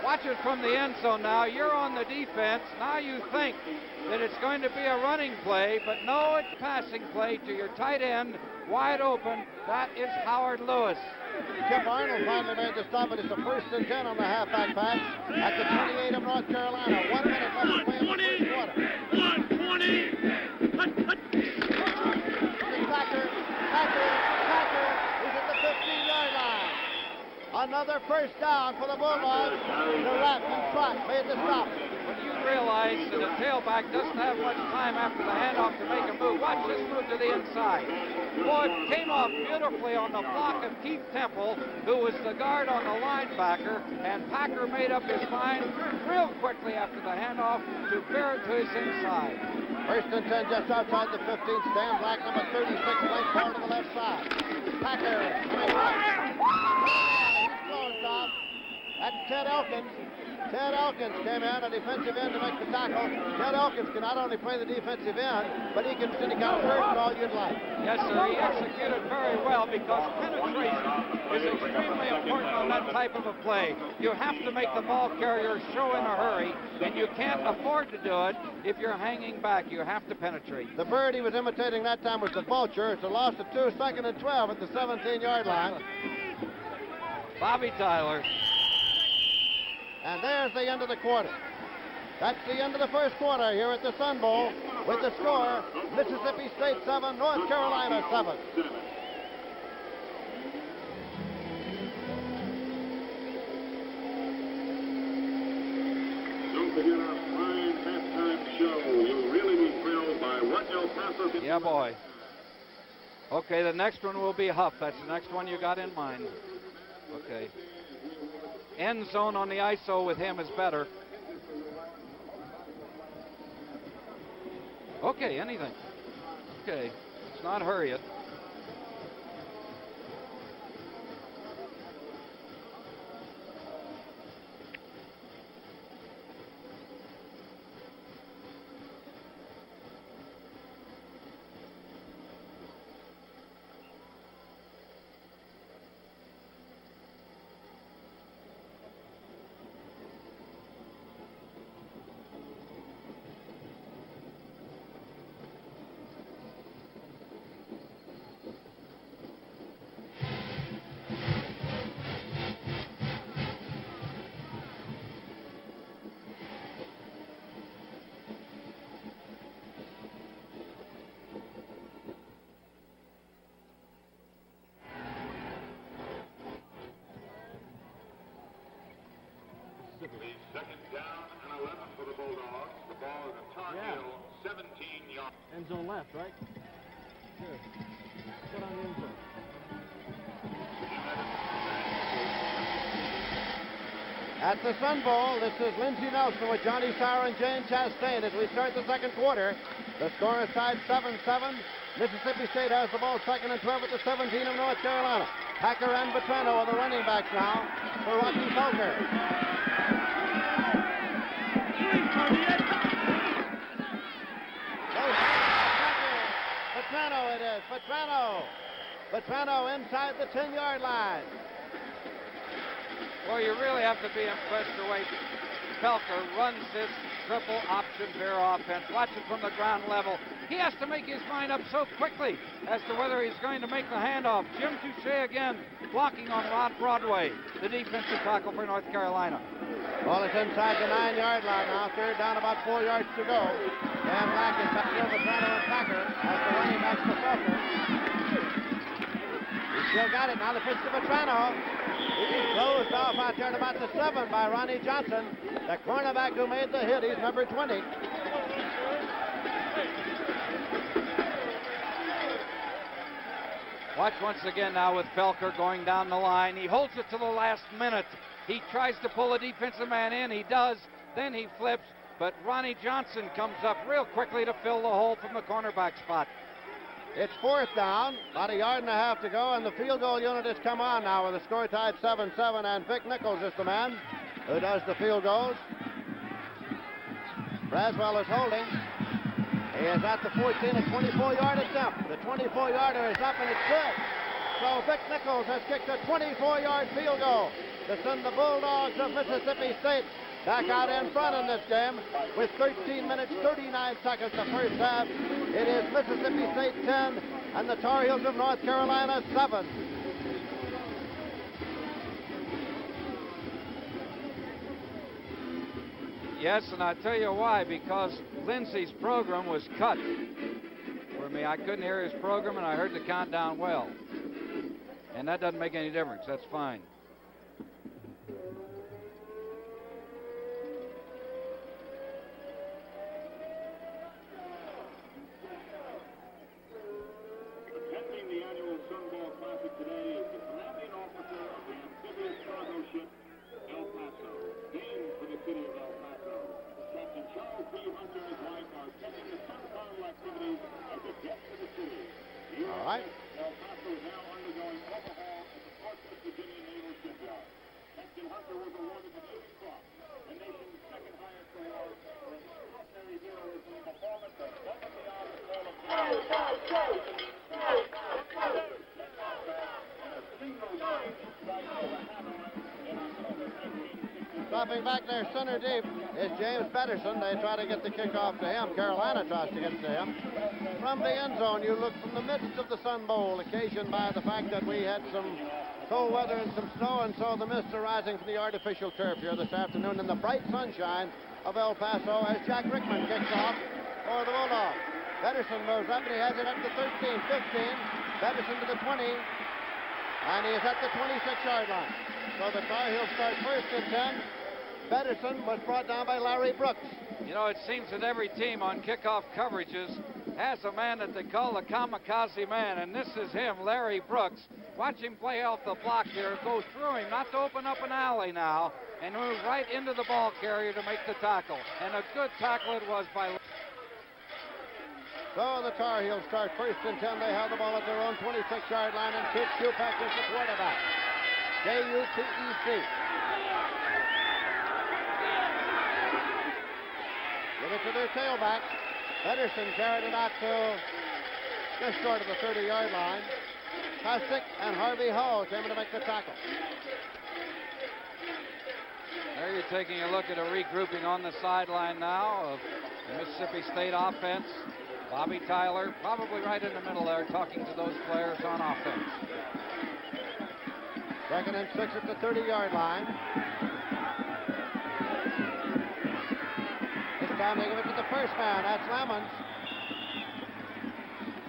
Watch it from the end zone now. You're on the defense. Now you think that it's going to be a running play, but no, it's passing play to your tight end, wide open. That is Howard Lewis. Kip Arnold finally made the stop, but it's a 1st and 10 on the halfback pass at the 28 of North Carolina. 1 minute left to play in the first quarter. 120. Packer is at the 15-yard line. Another first down for the Bulldogs. The left and Trot made the stop. When you realize that a tailback doesn't have much time after the handoff to make a move, watch this move to the inside. Boy, it came off beautifully on the block of Keith Temple, who was the guard on the linebacker, and Packer made up his mind real quickly after the handoff to bear it to his inside. 1st and 10 just outside the 15. Stan Black, number 36, late ball to the left side. Packer, closed off. That's Ted Elkins. Ted Elkins came in, a defensive end, to make the tackle. Ted Elkins can not only play the defensive end, but he can any kind of person all you'd like. Yes, sir. He executed very well because penetration is extremely important on that type of a play. You have to make the ball carrier show in a hurry, and you can't afford to do it if you're hanging back. You have to penetrate. The bird he was imitating that time was the vulture. It's a loss of 2, 2nd and 12 at the 17-yard line. Bobby Tyler. And there's the end of the quarter. That's the end of the first quarter here at the Sun Bowl with the score, Mississippi State 7, North Carolina 7. Don't forget our fine halftime show. You'll really be thrilled by what El Paso can. Yeah, boy. Okay, the next one will be Huff. That's the next one you got in mind. Okay. End zone on the ISO with him is better. Okay, anything. Okay, let's not hurry it. The second down and 11 for the Bulldogs. The ball is a Tar Heel, 17 yards. End zone left, right? Good. Put on the end zone. At the Sun Bowl, this is Lindsey Nelson with Johnny Sauer and Jane Chastain as we start the second quarter. The score is tied 7-7. Mississippi State has the ball, 2nd and 12 at the 17 of North Carolina. Packer and Vetrano are the running backs now for Rocky Felker. Vetrano it is. Vetrano inside the 10-yard line. Well, you really have to be impressed the way Felker runs this triple option bear offense. Watch it from the ground level. He has to make his mind up so quickly as to whether he's going to make the handoff. Jim Touche again blocking on Rod Broadway, the defensive tackle for North Carolina. Ball is inside the 9-yard line now. 3rd down, about 4 yards to go. Dan Black is back to Vetrano and Packer as the running backs for Felker. He still got it. Now the pitch to Vetrano. He's closed off out there at about the 7 by Ronnie Johnson, the cornerback who made the hit. He's number 20. Watch once again now with Felker going down the line. He holds it to the last minute. He tries to pull a defensive man in. He does. Then he flips. But Ronnie Johnson comes up real quickly to fill the hole from the cornerback spot. It's 4th down, about 1.5 yards to go, and the field goal unit has come on now with the score tied 7-7, and Vic Nichols is the man who does the field goals. Braswell is holding. He is at the 14, a 24-yard attempt. The 24-yarder is up, and it's good. So Vic Nichols has kicked a 24-yard field goal to send the Bulldogs of Mississippi State back out in front in this game with 13 minutes, 39 seconds the first half. It is Mississippi State 10 and the Tar Heels of North Carolina 7. Yes, and I tell you why, because Lindsey's program was cut for me. I couldn't hear his program, and I heard the countdown well. And that doesn't make any difference. That's fine. Attending the annual Sunball Classic today is the commanding officer of the amphibious cargo ship El Paso, named for the city of El Paso. Captain Charles B. Hunter and his wife are attending the sun carnival activities at the depths of the city. All right. El Paso is now undergoing overhaul at the Portsmouth, Virginia Naval Shipyard. Captain Hunter was awarded the Navy Cross, the nation's second highest award for extraordinary heroism in performance of one of the arms all of Dropping back there center deep is James Pedersen. They try to get the kickoff to him. Carolina tries to get to him. From the end zone, you look from the midst of the Sun Bowl, occasioned by the fact that we had some cold weather and some snow, and so the mist arising from the artificial turf here this afternoon in the bright sunshine of El Paso as Jack Rickman kicks off for the Bulldogs. Pedersen moves up and he has it at the 13, 15. Pedersen to the 20, and he is at the 26-yard line. So the Tar Heels start first and 10. Pedersen was brought down by Larry Brooks. You know, it seems that every team on kickoff coverages has a man that they call the kamikaze man, and this is him, Larry Brooks. Watch him play off the block here, go through him, not to open up an alley now, and move right into the ball carrier to make the tackle. And a good tackle it was by... So the Tar Heels start first and 10. They have the ball at their own 26-yard line, and Keith Kupak is the quarterback. K-U-P-E-C. Give it to their tailback. Pedersen carried it out to just short of the 30-yard line. Kostick and Harvey Hall came in to make the tackle. There you're taking a look at a regrouping on the sideline now of the Mississippi State offense. Bobby Tyler probably right in the middle there talking to those players on offense. 2nd and 6 at the 30-yard line. This time they give it to the first man. That's Lemons.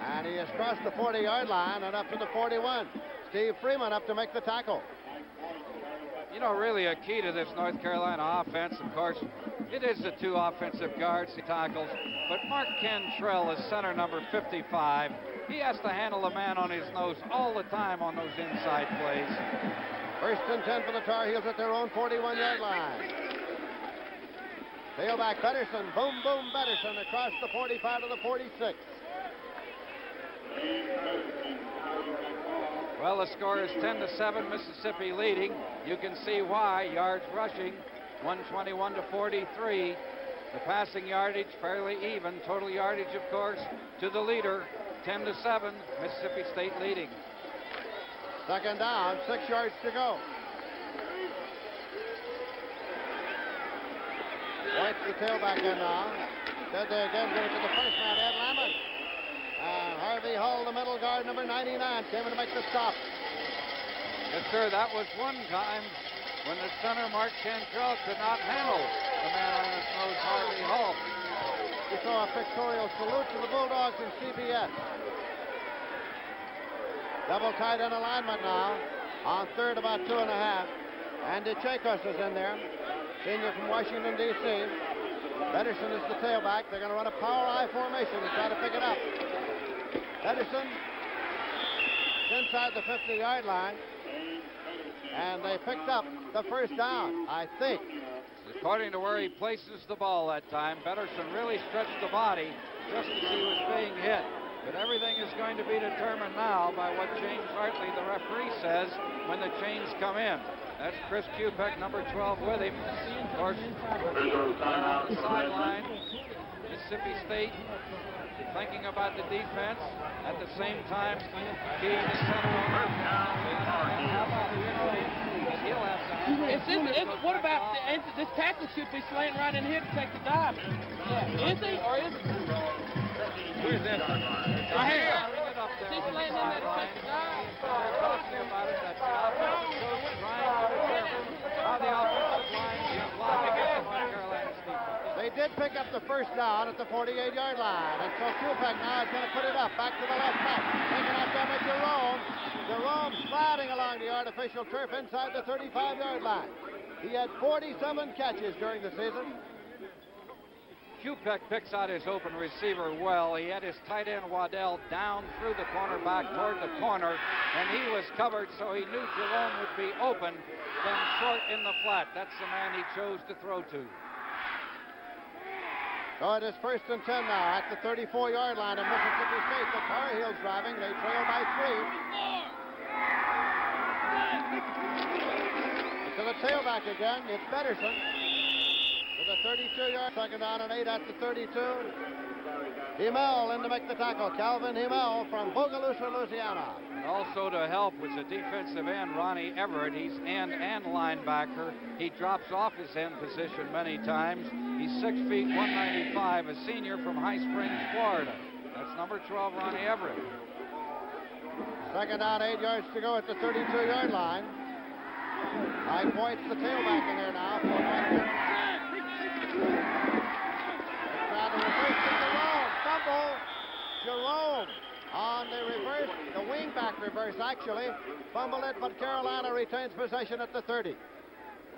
And he has crossed the 40-yard line and up to the 41. Steve Freeman up to make the tackle. You know, really a key to this North Carolina offense, of course, it is the two offensive guards, the tackles, but Mark Cantrell is center number 55. He has to handle a man on his nose all the time on those inside plays. First and 10 for the Tar Heels at their own 41-yard line. Tailback Pedersen, boom, boom, Pedersen across the 45 to the 46. Well, the score is 10-7, Mississippi leading. You can see why. Yards rushing, 121 to 43. The passing yardage fairly even. Total yardage, of course, to the leader, 10-7, Mississippi State leading. Second down, 6 yards to go. White's the tailback in now. Did they again give it to the first man, Ed Lamont. And Harvey Hull, the middle guard, number 99, came in to make the stop. Yes, sir, that was one time when the center, Mark Cantrell, could not handle the man on his nose, Harvey Hull. We saw a pictorial salute to the Bulldogs in CBS. Double tight end alignment now. On third, about 2.5. Andy Chakos is in there. Senior from Washington, D.C. Pedersen is the tailback. They're going to run a power I formation to try to pick it up. Pedersen inside the 50-yard line. And they picked up the first down, I think. According to where he places the ball that time, Pedersen really stretched the body just as he was being hit. But everything is going to be determined now by what James Hartley, the referee, says when the chains come in. That's Chris Kupek, number 12, with him. Of course, on the sideline, Mississippi State thinking about the defense at the same time being the center over. What about this tackle should be slaying right in here to take the dive? Yeah. Is he or is he? Where's that? Right here. Is he slaying in there to take the dive? They're talking about it. That the offensive coach is trying to determine how the offensive line can block against the North Carolina defense. They did pick up the first down at the 48-yard line. And so Kupek now is going to put it up back to the left back. Taking out there with Jerome. Jerome sliding along the artificial turf inside the 35-yard line. He had 47 catches during the season. Kupek picks out his open receiver well. He had his tight end Waddell down through the cornerback toward the corner, and he was covered, so he knew Jerome would be open, then short in the flat. That's the man he chose to throw to. So it is first and 10 now at the 34-yard line of Mississippi State. The Tar Heels driving. They trail by 3. To the tailback again. It's Pedersen. To the 32-yard, second down and 8 at the 32. Himmel in to make the tackle. Calvin Himmel from Bogalusa, Louisiana. And also to help was the defensive end, Ronnie Everett. He's end and linebacker. He drops off his end position many times. He's 6 feet, 195, a senior from High Springs, Florida. That's number 12, Ronnie Everett. Second down, 8 yards to go at the 32-yard line. 5 points, the tailback in there now. 4 points. Now the reverse to Jerome. Fumble. Jerome on the reverse, the wingback reverse actually. Fumbled it, but Carolina retains possession at the 30.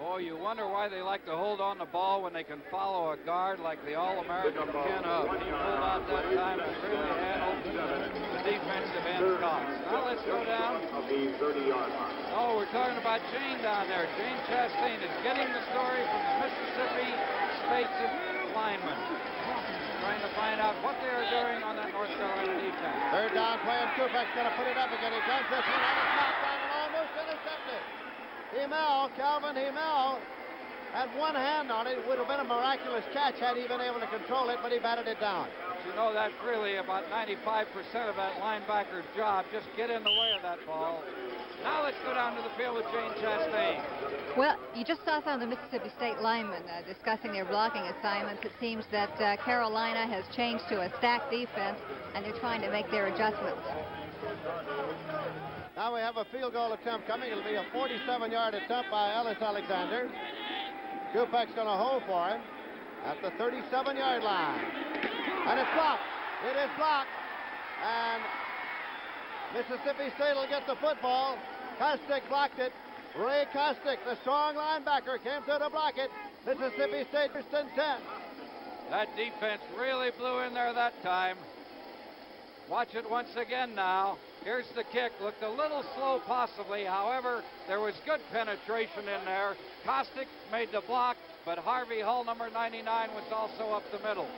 Oh, you wonder why they like to hold on the ball when they can follow a guard like the All-American Ken Huff. He pulled out that time and really handled the defensive end Cox. Now let's go down. Oh, we're talking about Jane down there. Jane Chastain is getting the story from the Mississippi State linemen. Trying to find out what they are doing on that North Carolina defense. Third down play, and Kupek's going to put it up again. He comes this one on the top down and almost intercepted. Himmel, Calvin Himmel, had one hand on it. It would have been a miraculous catch had he been able to control it, but he batted it down. You know, that's really about 95% of that linebacker's job. Just get in the way of that ball. Now let's go down to the field with Jane Chastain. Well, you just saw some of the Mississippi State linemen discussing their blocking assignments. It seems that Carolina has changed to a stacked defense, and they're trying to make their adjustments. Now we have a field goal attempt coming. It'll be a 47-yard attempt by Ellis Alexander. Kupek's going to hold for him at the 37-yard line. And it's blocked. It is blocked. And Mississippi State will get the football. Kostick blocked it. Ray Kostick, the strong linebacker, came through to block it. Mississippi State first and 10. That defense really blew in there that time. Watch it once again now. Here's the kick. Looked a little slow possibly. However, there was good penetration in there. Kostick made the block, but Harvey Hull, number 99, was also up the middle.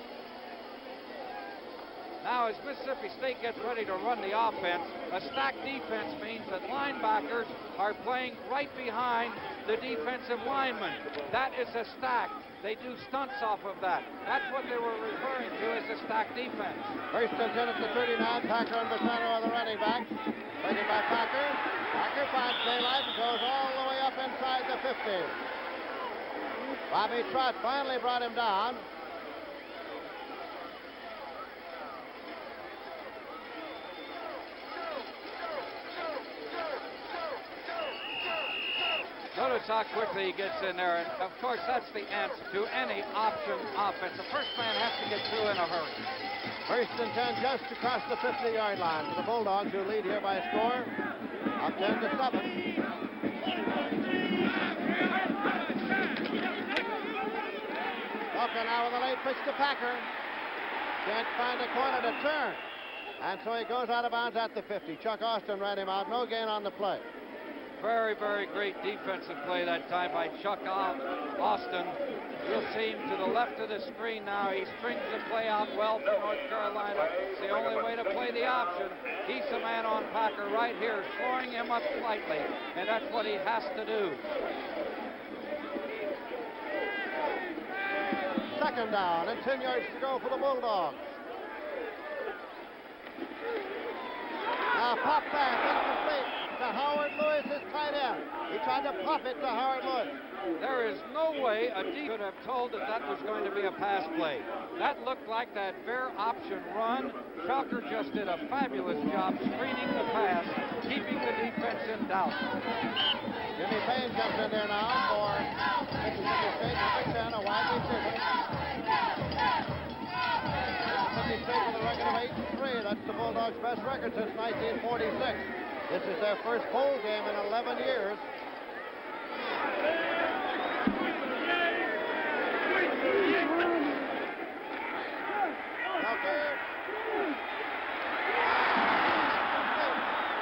Now, as Mississippi State gets ready to run the offense, a stacked defense means that linebackers are playing right behind the defensive linemen. That is a stack. They do stunts off of that. That's what they were referring to as a stacked defense. First and 10 at the 39. Packer and Bassano are the running backs. Taken by Packer. Packer finds daylight and goes all the way up inside the 50. Bobby Trott finally brought him down. Notice how quickly he gets in there, and of course that's the answer to any option offense. The first man has to get through in a hurry. First and 10 just across the 50-yard line for the Bulldogs, who lead here by a score of 10-7. Walker now with a late pitch to Packer. Can't find a corner to turn. And so he goes out of bounds at the 50. Chuck Austin ran him out. No gain on the play. Very, very great defensive play that time by Chuck Austin. You'll see him to the left of the screen now. He strings the play out well for North Carolina. It's the only way to play the option. He's the man on Packer right here, slowing him up slightly, and that's what he has to do. Second down and 10 yards to go for the Bulldogs. Now pop back, incomplete to Howard Lewis, his tight end. He tried to pop it to Howard Lewis. There is no way a D could have told that that was going to be a pass play. That looked like that bare option run. Chalker just did a fabulous job screening the pass, keeping the defense in doubt. Jimmy Payne comes in there now for Mississippi State, number 10, a wide receiver. Mississippi State with a record of 8-3. That's the Bulldogs' best record since 1946. This is their first bowl game in 11 years.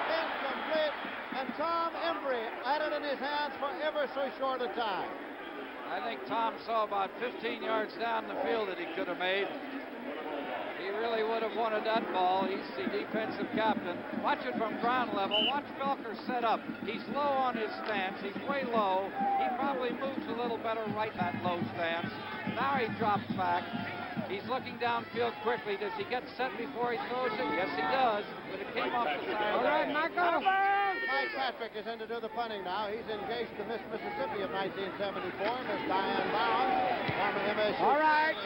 Incomplete. And Tom Embry had it in his hands for ever so short a time. I think Tom saw about 15 yards down the field that he could have made. He really would have wanted that ball. He's the defensive captain. Watch it from ground level. Watch Felker set up. He's low on his stance. He's way low. He probably moves a little better right in that low stance. Now he drops back. He's looking downfield quickly. Does he get set before he throws it? Yes, he does. But it came off the side. All right, Michael. Mike Patrick is in to do the punting now. He's engaged to Miss Mississippi of 1974. Miss Diane Bounds, former MSU. All right.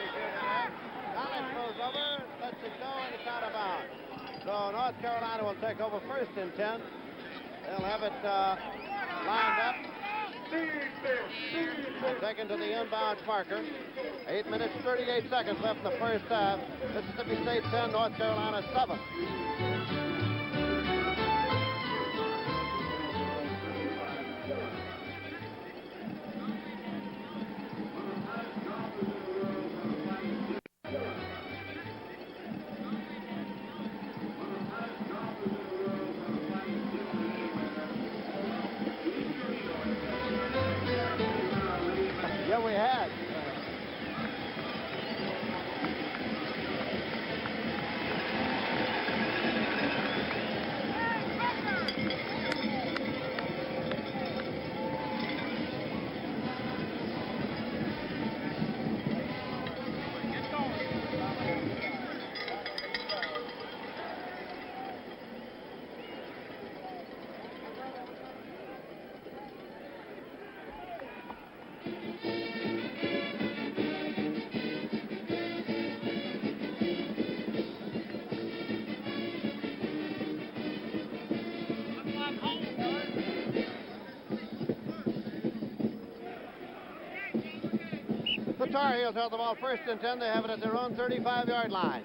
Collins goes over, lets it go, and it's out of bounds. So North Carolina will take over first and 10. They'll have it lined up. And taken to the inbounds marker. 8 minutes, 38 seconds left in the first half. Mississippi State 10, North Carolina 7. Yeah, we had. The Tar Heels have the ball first and 10. They have it at their own 35-yard line.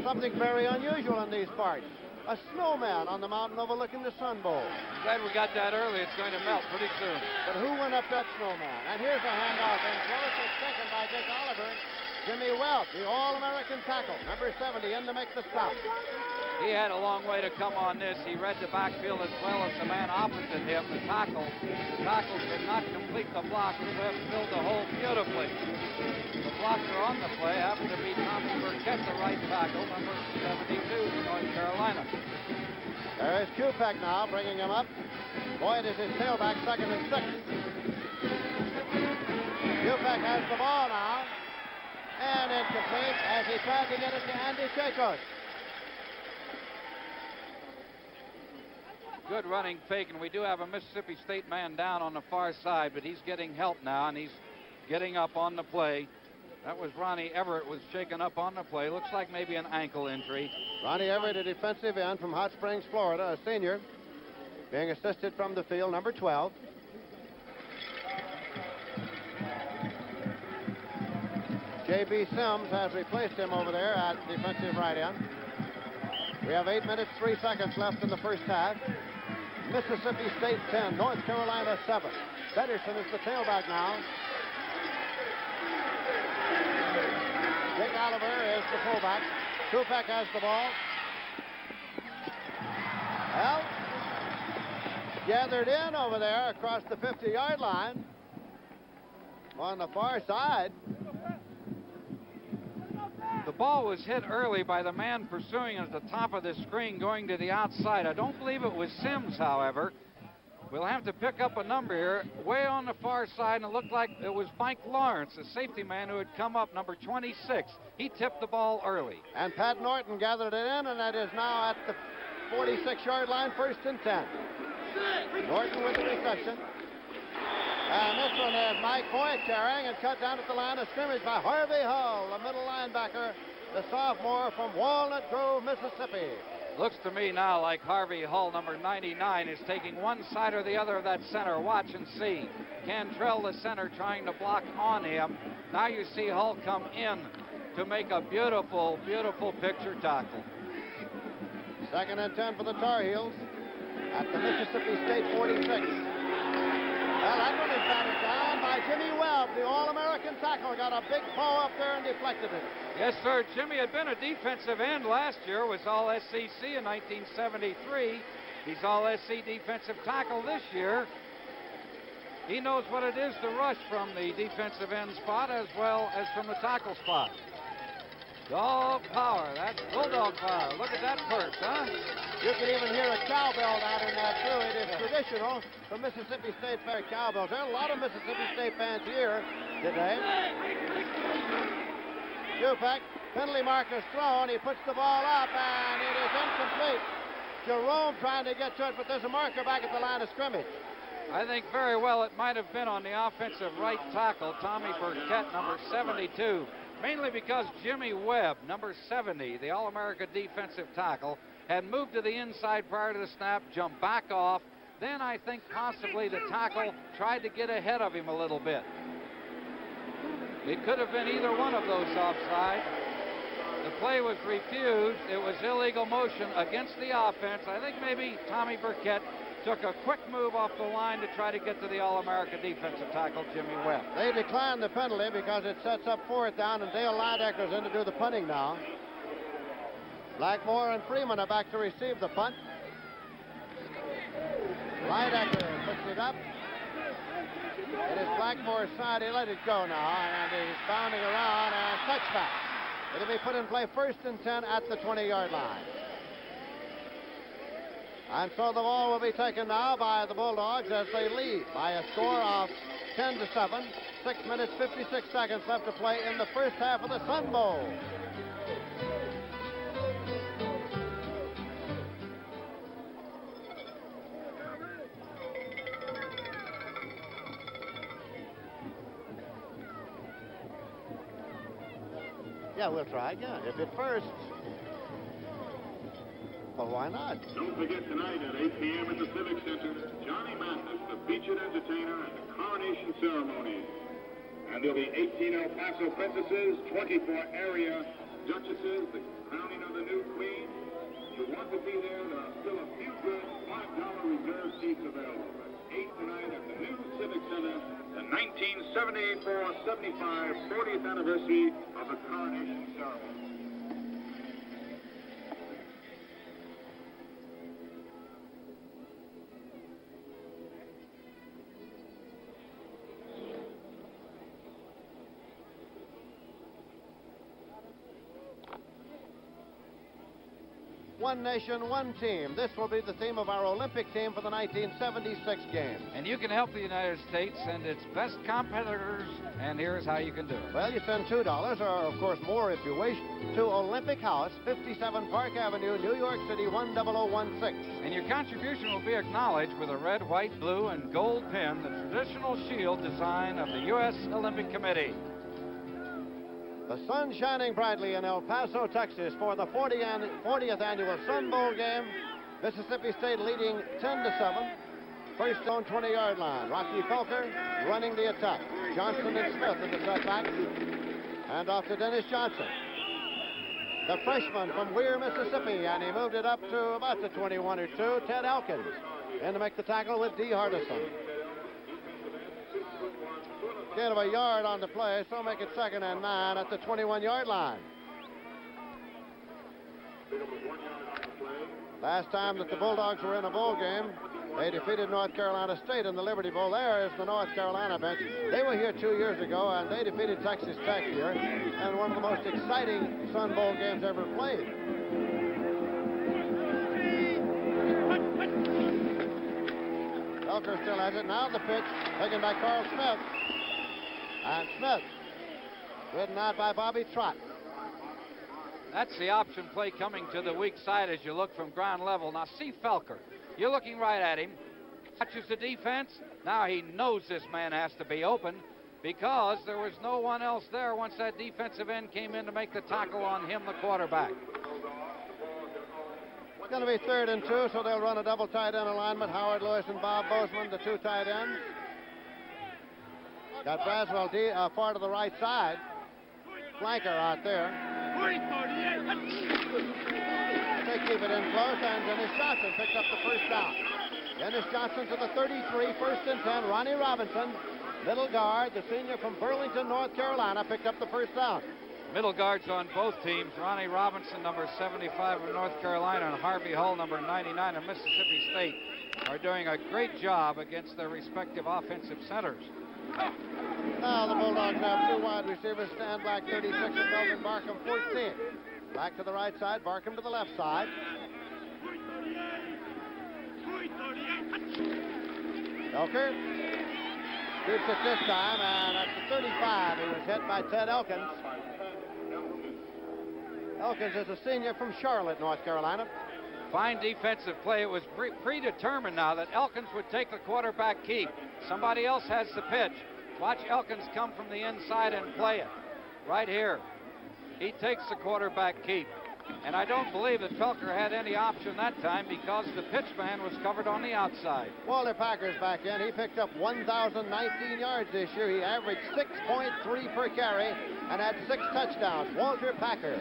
Something very unusual in these parts. A snowman on the mountain overlooking the Sun Bowl. Glad we got that early. It's going to melt pretty soon. But who went up that snowman? And here's a handoff, and close is taken by Dick Oliver. Jimmy Welch, the All-American tackle, number 70, in to make the stop. He had a long way to come on this. He read the backfield as well as the man opposite him, the tackle. The tackle could not complete the block, but Webb filled the hole beautifully. The blocker on the play happened to be Tommy Burkett, the right tackle, number 72 for North Carolina. There is Kupek now, bringing him up. Boyd is his tailback, 2nd and 6. Kupek has the ball now. And incomplete as he tried to get it to Andy Chacos. Good running fake, and we do have a Mississippi State man down on the far side, but he's getting help now, and he's getting up on the play. That was Ronnie Everett was shaken up on the play. Looks like maybe an ankle injury. Ronnie Everett, a defensive end from Hot Springs, Florida, a senior, being assisted from the field, number 12. J.B. Sims has replaced him over there at defensive right end. We have 8 minutes, 3 seconds left in the first half. Mississippi State 10, North Carolina 7. Pedersen is the tailback now. Dick Oliver is the fullback. Kupek has the ball. Well, gathered in over there across the 50-yard line on the far side. The ball was hit early by the man pursuing at the top of the screen going to the outside. I don't believe it was Sims, however. We'll have to pick up a number here way on the far side, and it looked like it was Mike Lawrence, the safety man who had come up, number 26. He tipped the ball early. And Pat Norton gathered it in, and that is now at the 46-yard line, 1st and 10. Norton with the reception. And this one is Mike Boyd carrying and cut down at the line of scrimmage by Harvey Hull, the middle linebacker, the sophomore from Walnut Grove, Mississippi. Looks to me now like Harvey Hull, number 99, is taking one side or the other of that center. Watch and see. Cantrell, the center, trying to block on him. Now you see Hull come in to make a beautiful, beautiful picture tackle. 2nd and 10 for the Tar Heels at the Mississippi State 46. Well, that one is batted down by Jimmy Webb, the All-American tackle. Got a big paw up there and deflected it. Yes, sir. Jimmy had been a defensive end last year, was All-SEC in 1973. He's All-SEC defensive tackle this year. He knows what it is to rush from the defensive end spot as well as from the tackle spot. Dog power. That's Bulldog power. Look at that perch, huh? You can even hear a cowbell down in that, too. It is traditional for Mississippi State Fair cowbells. There are a lot of Mississippi State fans here today. Kupek, penalty marker's thrown. He puts the ball up, and it is incomplete. Jerome trying to get to it, but there's a marker back at the line of scrimmage. I think very well it might have been on the offensive right tackle, Tommy Burkett, number 72. Mainly because Jimmy Webb, number 70, the All-America defensive tackle, had moved to the inside prior to the snap, jumped back off. Then I think possibly the tackle tried to get ahead of him a little bit. It could have been either one of those offside. The play was refused. It was illegal motion against the offense. I think maybe Tommy Burkett took a quick move off the line to try to get to the All-America defensive tackle, Jimmy Webb. They declined the penalty because it sets up 4th down, and Dale Lydecker's in to do the punting now. Blackmore and Freeman are back to receive the punt. Lydecker puts it up. It is Blackmore's side. He let it go now, and he's bounding around, and touchback. It'll be put in play 1st and 10 at the 20-yard line. And so the ball will be taken now by the Bulldogs as they lead by a score of 10-7. 6 minutes, 56 seconds left to play in the first half of the Sun Bowl. Yeah, we'll try again. If it first, well, why not? Don't forget tonight at 8 p.m. at the Civic Center, Johnny Mathis, the featured entertainer at the coronation ceremony. And there'll be 18 El Paso princesses, 24 area duchesses, the crowning of the new queen. If you want to be there, there are still a few good $5 reserve seats available. At 8 tonight at the new Civic Center, the 1974-75 40th anniversary of the coronation ceremony. One nation, one team. This will be the theme of our Olympic team for the 1976 games. And you can help the United States send its best competitors, and here's how you can do it. Well, you send $2, or of course more if you wish, to Olympic House, 57 Park Avenue, New York City, 10016. And your contribution will be acknowledged with a red, white, blue, and gold pin, the traditional shield design of the U.S. Olympic Committee. The sun shining brightly in El Paso, Texas for the 40th annual Sun Bowl game. Mississippi State leading 10-7. First on 20-yard line. Rocky Felker running the attack. Johnson and Smith in the setback. And off to Dennis Johnson, the freshman from Weir, Mississippi, and he moved it up to about the 21 or 2. Ted Elkins in to make the tackle with D. Hardison. Gain of a yard on the play, so make it 2nd and 9 at the 21-yard line. Last time that the Bulldogs were in a bowl game, they defeated North Carolina State in the Liberty Bowl. There is the North Carolina bench. They were here 2 years ago, and they defeated Texas Tech here, and one of the most exciting Sun Bowl games ever played. Felker still has it. Now the pitch, taken by Carl Smith. And Smith, ridden out by Bobby Trott. That's the option play coming to the weak side as you look from ground level. Now see Felker. You're looking right at him. Watches the defense. Now he knows this man has to be open because there was no one else there once that defensive end came in to make the tackle on him, the quarterback. It's going to be 3rd and 2, so they'll run a double tight end alignment. Howard Lewis and Bob Bozeman, the 2 tight ends. Got Braswell far to the right side. Flanker out there. They keep it in close, and Dennis Johnson picks up the first down. Dennis Johnson to the 33, 1st and 10. Ronnie Robinson, middle guard, the senior from Burlington, North Carolina, picked up the first down. Middle guards on both teams. Ronnie Robinson, number 75 of North Carolina, and Harvey Hull, number 99 of Mississippi State, are doing a great job against their respective offensive centers. Now the Bulldogs have 2 wide receivers, Stan Black, 36, and Melvin Barkham, 14. Black to the right side, Barkham to the left side. Felker shoots it this time, and at the 35, he was hit by Ted Elkins. Elkins is a senior from Charlotte, North Carolina. Fine defensive play. It was predetermined now that Elkins would take the quarterback keep. Somebody else has the pitch. Watch Elkins come from the inside and play it. Right here. He takes the quarterback keep. And I don't believe that Felker had any option that time because the pitch man was covered on the outside. Walter Packer's back in. He picked up 1,019 yards this year. He averaged 6.3 per carry and had 6 touchdowns. Walter Packer,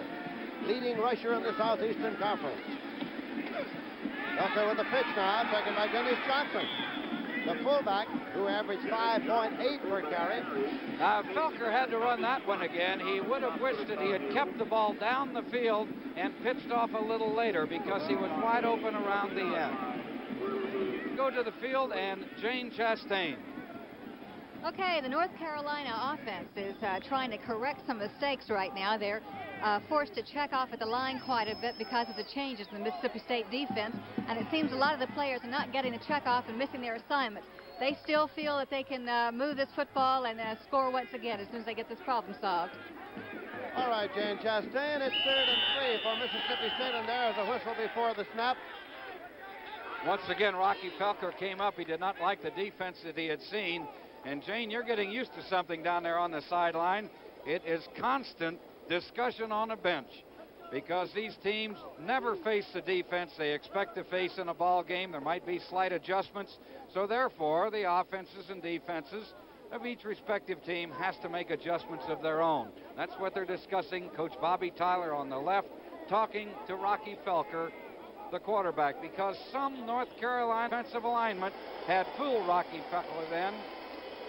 leading rusher in the Southeastern Conference. Felker with the pitch now, taken by Dennis Johnson, the fullback, who averaged 5.8 per carry. Now, if Felker had to run that one again, he would have wished that he had kept the ball down the field and pitched off a little later because he was wide open around the end. Go to the field, and Jane Chastain. Okay, the North Carolina offense is trying to correct some mistakes right now. They're forced to check off at the line quite a bit because of the changes in the Mississippi State defense, and it seems a lot of the players are not getting the check off and missing their assignments. They still feel that they can move this football and score once again as soon as they get this problem solved. All right, Jane Chastain, it's 3rd and 3 for Mississippi State, and there's a whistle before the snap. Once again, Rocky Felker came up. He did not like the defense that he had seen. And Jane, you're getting used to something down there on the sideline. It is constant discussion on a bench because these teams never face the defense they expect to face in a ball game. There might be slight adjustments. So therefore, the offenses and defenses of each respective team has to make adjustments of their own. That's what they're discussing. Coach Bobby Tyler on the left talking to Rocky Felker, the quarterback, because some North Carolina defensive alignment had fooled Rocky Felker then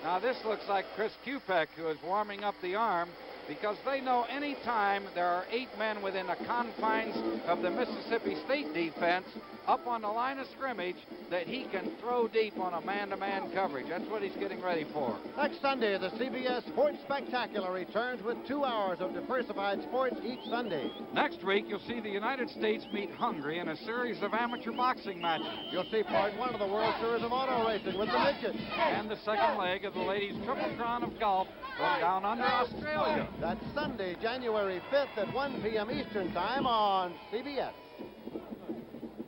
Now this looks like Chris Kupek, who is warming up the arm, because they know any time there are 8 men within the confines of the Mississippi State defense up on the line of scrimmage that he can throw deep on a man-to-man coverage. That's what he's getting ready for. Next Sunday, the CBS Sports Spectacular returns with 2 hours of diversified sports each Sunday. Next week, you'll see the United States meet Hungary in a series of amateur boxing matches. You'll see part 1 of the World Series of Auto Racing with the midgets. And the second leg of the ladies' Triple Crown of Golf from down under Australia. That's Sunday, January 5th at 1 p.m. Eastern Time on CBS.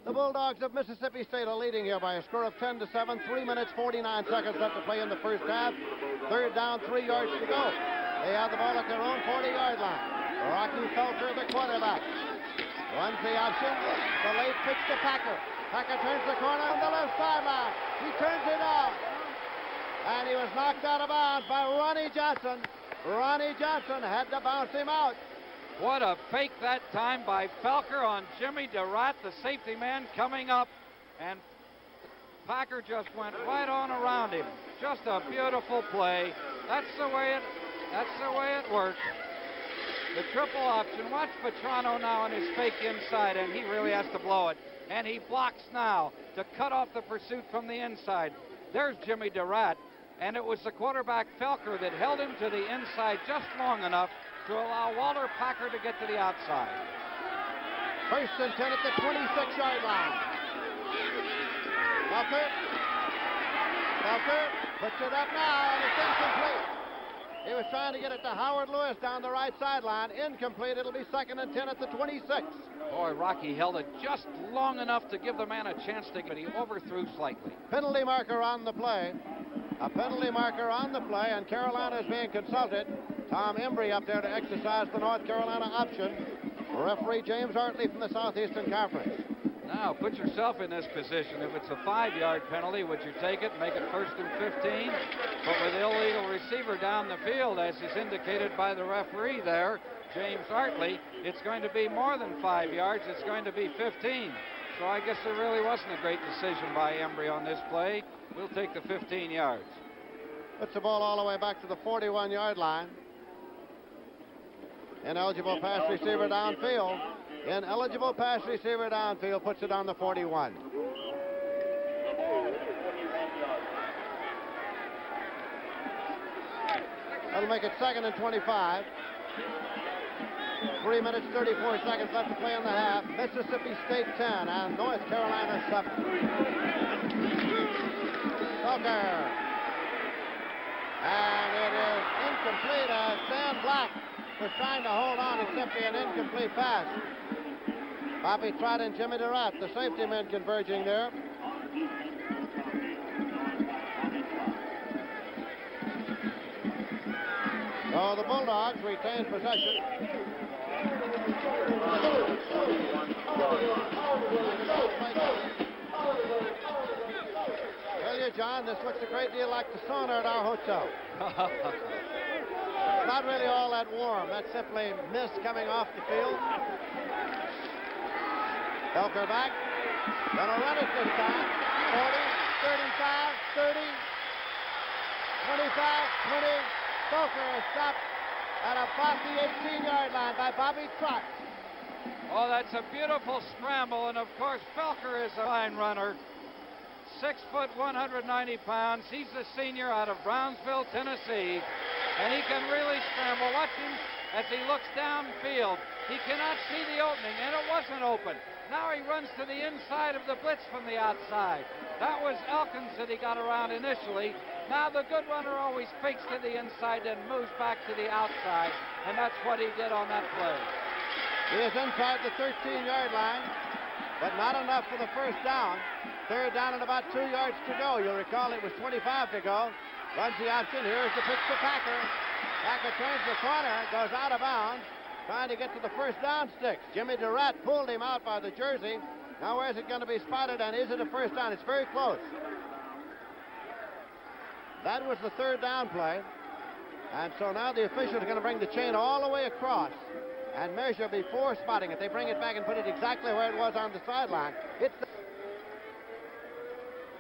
The Bulldogs of Mississippi State are leading here by a score of 10-7, 3 minutes, 49 seconds left to play in the first half. Third down, 3 yards to go. They have the ball at their own 40-yard line. Rocky Felker, the quarterback, runs the option. The late pitch to Packer. Packer turns the corner on the left sideline. He turns it on. And he was knocked out of bounds by Ronnie Johnson. Ronnie Johnson had to bounce him out. What a fake that time by Felker on Jimmy Durant, the safety man coming up, and Packer just went right on around him. Just a beautiful play. That's the way it works. The triple option. Watch Petrano now on his fake inside, and he really has to blow it. And he blocks now to cut off the pursuit from the inside. There's Jimmy Durant, and it was the quarterback Felker that held him to the inside just long enough to allow Walter Packer to get to the outside. First and 10 at the 26-yard line. Felker puts it up now, and it's incomplete. He was trying to get it to Howard Lewis down the right sideline. Incomplete. It'll be 2nd and 10 at the 26. Boy, Rocky held it just long enough to give the man a chance to get it. He overthrew slightly. Penalty marker on the play. A penalty marker on the play, and Carolina is being consulted. Tom Embry up there to exercise the North Carolina option. Referee James Hartley from the Southeastern Conference. Now, put yourself in this position. If it's a 5-yard penalty, would you take it, make it 1st and 15? But with illegal receiver down the field, as is indicated by the referee there, James Hartley, it's going to be more than 5 yards. It's going to be 15. So I guess there really wasn't a great decision by Embry on this play. We'll take the 15 yards. Puts the ball all the way back to the 41-yard line. Ineligible pass receiver downfield. Ineligible pass receiver downfield, puts it on the 41. That'll make it 2nd and 25. 3 minutes, 34 seconds left to play in the half. Mississippi State 10 and North Carolina 7. Felker. And it is incomplete as Sam Black was trying to hold on. It's simply an incomplete pass. Bobby Trott and Jimmy Durant, the safety men converging there. So the Bulldogs retain possession. Tell you, John, this looks a great deal like the sauna at our hotel. Not really all that warm. That's simply mist coming off the field. Felker back. Gonna run it this time. 40, 35, 30, 25, 20. Felker is stopped at about the 18-yard line by Bobby Trott. Oh, that's a beautiful scramble, and of course Felker is a fine runner. 6 foot, 190 pounds. He's a senior out of Brownsville, Tennessee, and he can really scramble. Watch him as he looks downfield. He cannot see the opening, and it wasn't open. Now he runs to the inside of the blitz from the outside. That was Elkins that he got around initially. Now the good runner always fakes to the inside and moves back to the outside, and that's what he did on that play. He is inside the 13-yard line, but not enough for the first down. Third down and about 2 yards to go. You'll recall it was 25 to go. Runs the option. Here's the pitch to Packer. Packer turns the corner, goes out of bounds, trying to get to the first down sticks. Jimmy Durant pulled him out by the jersey. Now where's it going to be spotted, and is it a first down? It's very close. That was the third down play. And so now the officials are going to bring the chain all the way across and measure before spotting it. They bring it back and put it exactly where it was on the sideline. It's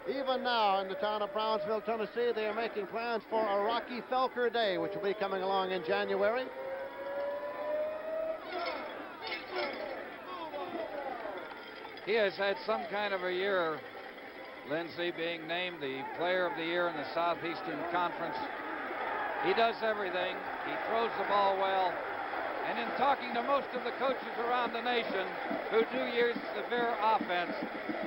Even now in the town of Brownsville, Tennessee, they are making plans for a Rocky Felker Day, which will be coming along in January. He has had some kind of a year, Lindsey, being named the Player of the Year in the Southeastern Conference. He does everything. He throws the ball well. And in talking to most of the coaches around the nation who do use severe offense,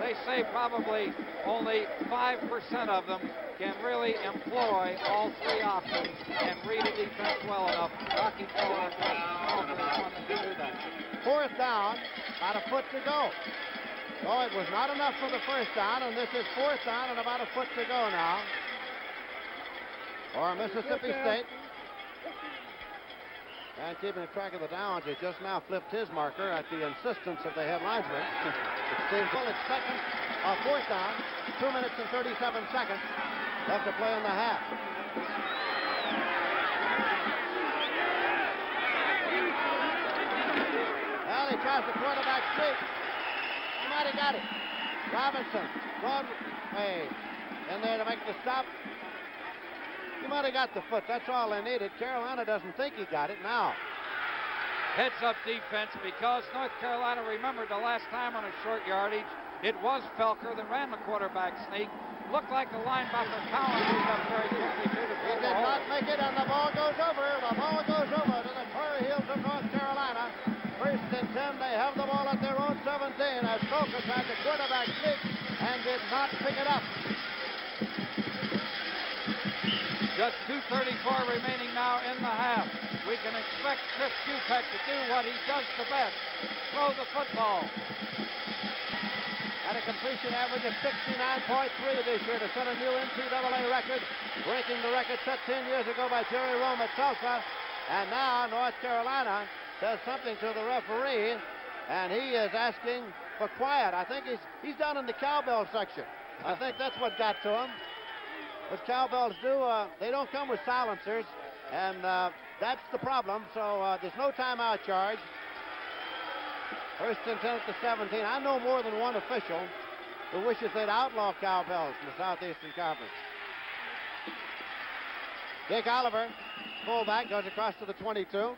they say probably only 5% of them can really employ all three options and read a defense well enough. Rocky Felker is one that can do that. Fourth down, about a foot to go. Oh, it was not enough for the first down, and this is fourth down and about a foot to go now for Mississippi State. And keeping track of the downs, he just now flipped his marker at the insistence of the head linesman. It seems well, it's second, fourth down, 2 minutes and 37 seconds left to play in the half. Well, he tries the quarterback sweep. He might have got it. Robinson going way in there to make the stop. He might have got the foot. That's all they needed. Carolina doesn't think he got it now. Heads-up defense because North Carolina remembered the last time on a short yardage. It was Felker that ran the quarterback sneak. Looked like the linebacker Cowan moved up very quickly through the He did not make it, and the ball goes over. The ball goes over to the Tar Heels of North Carolina. First and 10, they have the ball at their own 17 as Felker tried the quarterback sneak and did not pick it up. Just 2:34 remaining now in the half. We can expect Chris Kupek to do what he does the best, throw the football. At a completion average of 69.3 this year to set a new NCAA record, breaking the record set 10 years ago by Jerry Rome at Tulsa. And now North Carolina does something to the referee, and he is asking for quiet. I think he's down in the cowbell section. I think that's what got to him. What cowbells do, they don't come with silencers, and that's the problem. So there's no timeout charge. First and 10 at the 17. I know more than one official who wishes they'd outlaw cowbells in the Southeastern Conference. Dick Oliver, fullback, goes across to the 22.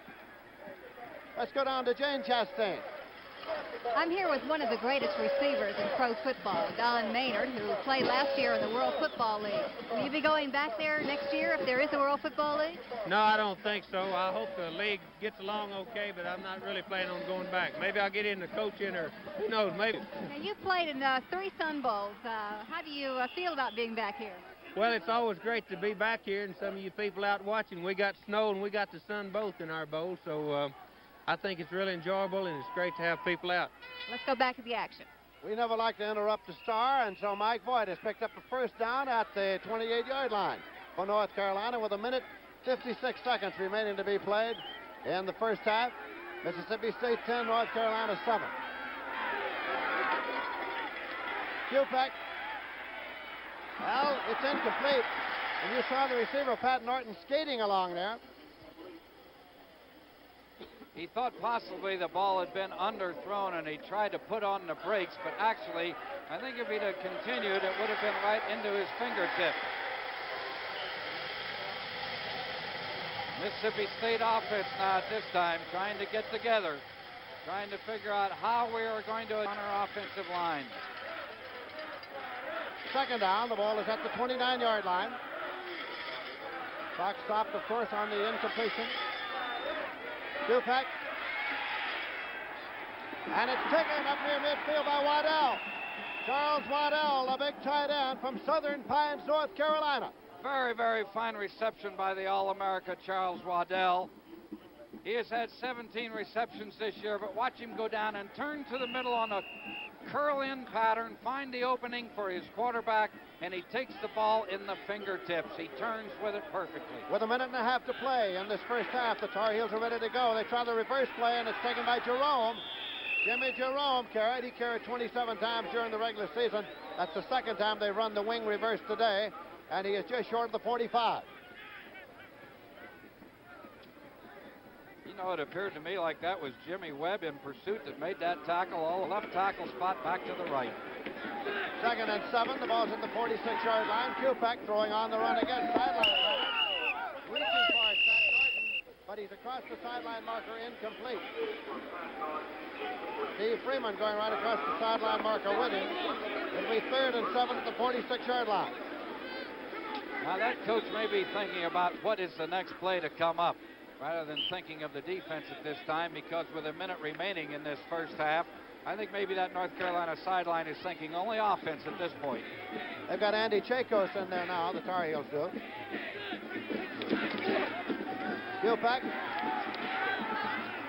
Let's go down to Jane Chastain. I'm here with one of the greatest receivers in pro football, Don Maynard, who played last year in the World Football League. Will you be going back there next year if there is a World Football League? No, I don't think so. I hope the league gets along okay, but I'm not really planning on going back. Maybe I'll get into coaching, or who knows, maybe. Now, you've played in 3 Sun Bowls. How do you feel about being back here? Well, it's always great to be back here, and some of you people out watching, we got snow and we got the sun both in our bowl, so I think it's really enjoyable, and it's great to have people out. Let's go back to the action. We never like to interrupt the star, and so Mike Voigt has picked up a first down at the 28-yard line for North Carolina with 1 minute 56 seconds remaining to be played in the first half. Mississippi State 10, North Carolina 7. Kupek. Well, it's incomplete. And you saw the receiver, Pat Norton, skating along there. He thought possibly the ball had been underthrown, and he tried to put on the brakes, but actually, I think if he'd have continued, it would have been right into his fingertip. Mississippi State offense now at this time, trying to get together, trying to figure out how we are going to on our offensive line. Second down, the ball is at the 29-yard line. Clock stopped, of course, on the incompletion. Kupek. And it's taken up near midfield by Waddell. Charles Waddell, the big tight end from Southern Pines, North Carolina. Very, very fine reception by the All-America Charles Waddell. He has had 17 receptions this year, but watch him go down and turn to the middle on a curl-in pattern, find the opening for his quarterback, and he takes the ball in the fingertips. He turns with it perfectly. With 1.5 minutes to play in this first half, the Tar Heels are ready to go. They try the reverse play, and it's taken by Jerome. Jimmy Jerome carried. He carried 27 times during the regular season. That's the second time they run the wing reverse today, and he is just short of the 45. You know, it appeared to me like that was Jimmy Webb in pursuit that made that tackle, all left tackle spot back to the right. 2nd and 7. The ball's at the 46-yard line. Kupek throwing on the run again. Sideline runner. Reaching for it, Zach Norton, but he's across the sideline marker, incomplete. Steve Freeman going right across the sideline marker with him. It'll be 3rd and 7 at the 46-yard line. Now that coach may be thinking about what is the next play to come up, rather than thinking of the defense at this time, because with a minute remaining in this first half, I think maybe that North Carolina sideline is thinking only offense at this point. They've got Andy Chakos in there now, the Tar Heels do. Kupek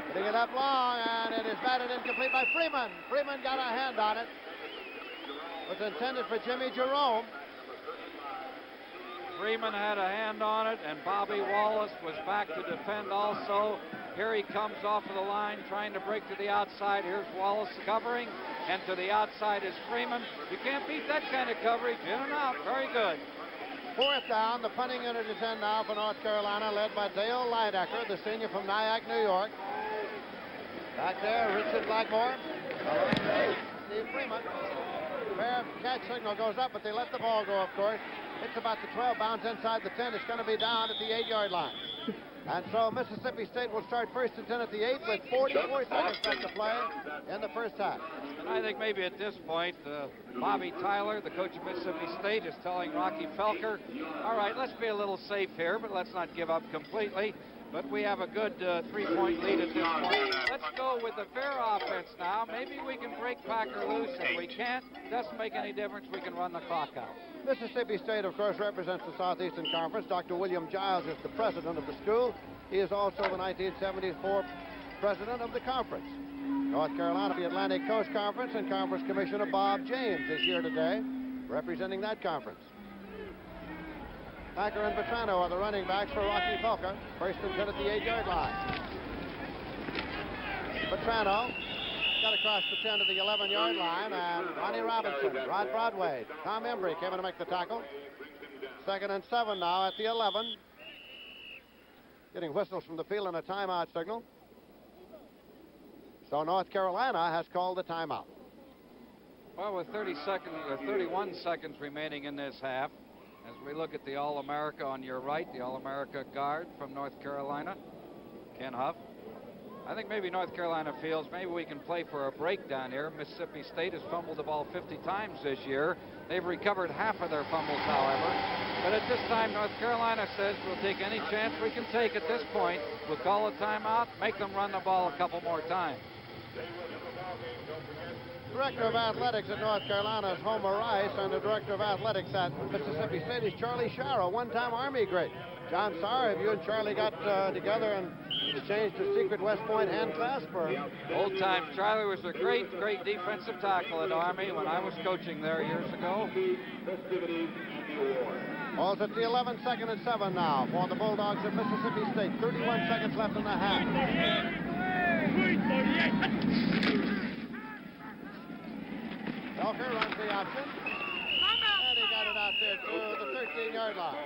putting it up long, and it is batted incomplete by Freeman. Freeman got a hand on it. It was intended for Jimmy Jerome. Freeman had a hand on it, and Bobby Wallace was back to defend also. Here he comes off of the line, trying to break to the outside. Here's Wallace covering, and to the outside is Freeman. You can't beat that kind of coverage. In and out. Very good. 4th down. The punting unit is in now for North Carolina, led by Dale Lidecker, the senior from Nyack, New York. Back there, Richard Blackmore. Steve Freeman. Fair catch signal goes up, but they let the ball go, of course. It's about the 12, bounds inside the 10. It's going to be down at the 8-yard line. And so Mississippi State will start 1st and 10 at the 8 with 44 seconds left to play in the first half. And I think maybe at this point, Bobby Tyler, the coach of Mississippi State, is telling Rocky Felker, all right, let's be a little safe here, but let's not give up completely. But we have a good 3-point lead at this point. Let's go with the fair offense now. Maybe we can break Packer loose. If we can't, doesn't make any difference. We can run the clock out. Mississippi State, of course, represents the Southeastern Conference. Dr. William Giles is the president of the school. He is also the 1974 president of the conference. North Carolina, the Atlantic Coast Conference, and Conference Commissioner Bob James is here today, representing that conference. Packer and Vetrano are the running backs for Rocky Felker. 1st and 10 at the 8-yard line. Vetrano got across the 10 to the 11-yard line, and Ronnie Robinson, Rod Broadway, Tom Embry came in to make the tackle. 2nd and 7 now at the 11. Getting whistles from the field and a timeout signal. So North Carolina has called the timeout. Well, with 31 seconds remaining in this half, as we look at the All-America on your right, the All-America guard from North Carolina, Ken Huff. I think maybe North Carolina feels maybe we can play for a break down here. Mississippi State has fumbled the ball 50 times this year. They've recovered half of their fumbles, however. But at this time, North Carolina says we'll take any chance we can take at this point. We'll call a timeout, make them run the ball a couple more times. Director of Athletics at North Carolina is Homer Rice, and the Director of Athletics at Mississippi State is Charlie Sharrow, one-time Army great. John Sauer, have you and Charlie got together and changed the secret West Point hand clasp? Old time. Charlie was a great defensive tackle at Army when I was coaching there years ago. Ball's at the 11, 2nd and 7 now for the Bulldogs of Mississippi State. 31 seconds left in the half. Felker runs the option, and he got it out there to the 13-yard line.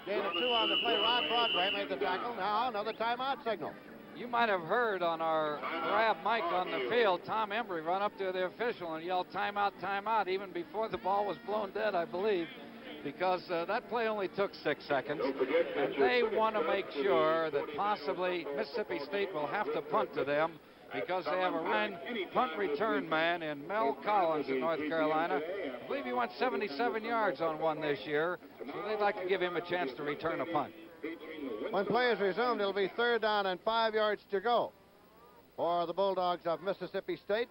Gain of 2 on the play. Rod Broadway made the tackle. Now another timeout signal. You might have heard on our grab mic on the field, Tom Embry run up to the official and yell timeout, timeout, even before the ball was blown dead, I believe, because that play only took 6 seconds. And they want to make sure that possibly Mississippi State will have to punt to them, because they have a punt return man in Mel Collins in North Carolina. I believe he went 77 yards on one this year, so they'd like to give him a chance to return a punt. When play is resumed, it'll be 3rd down and 5 yards to go for the Bulldogs of Mississippi State.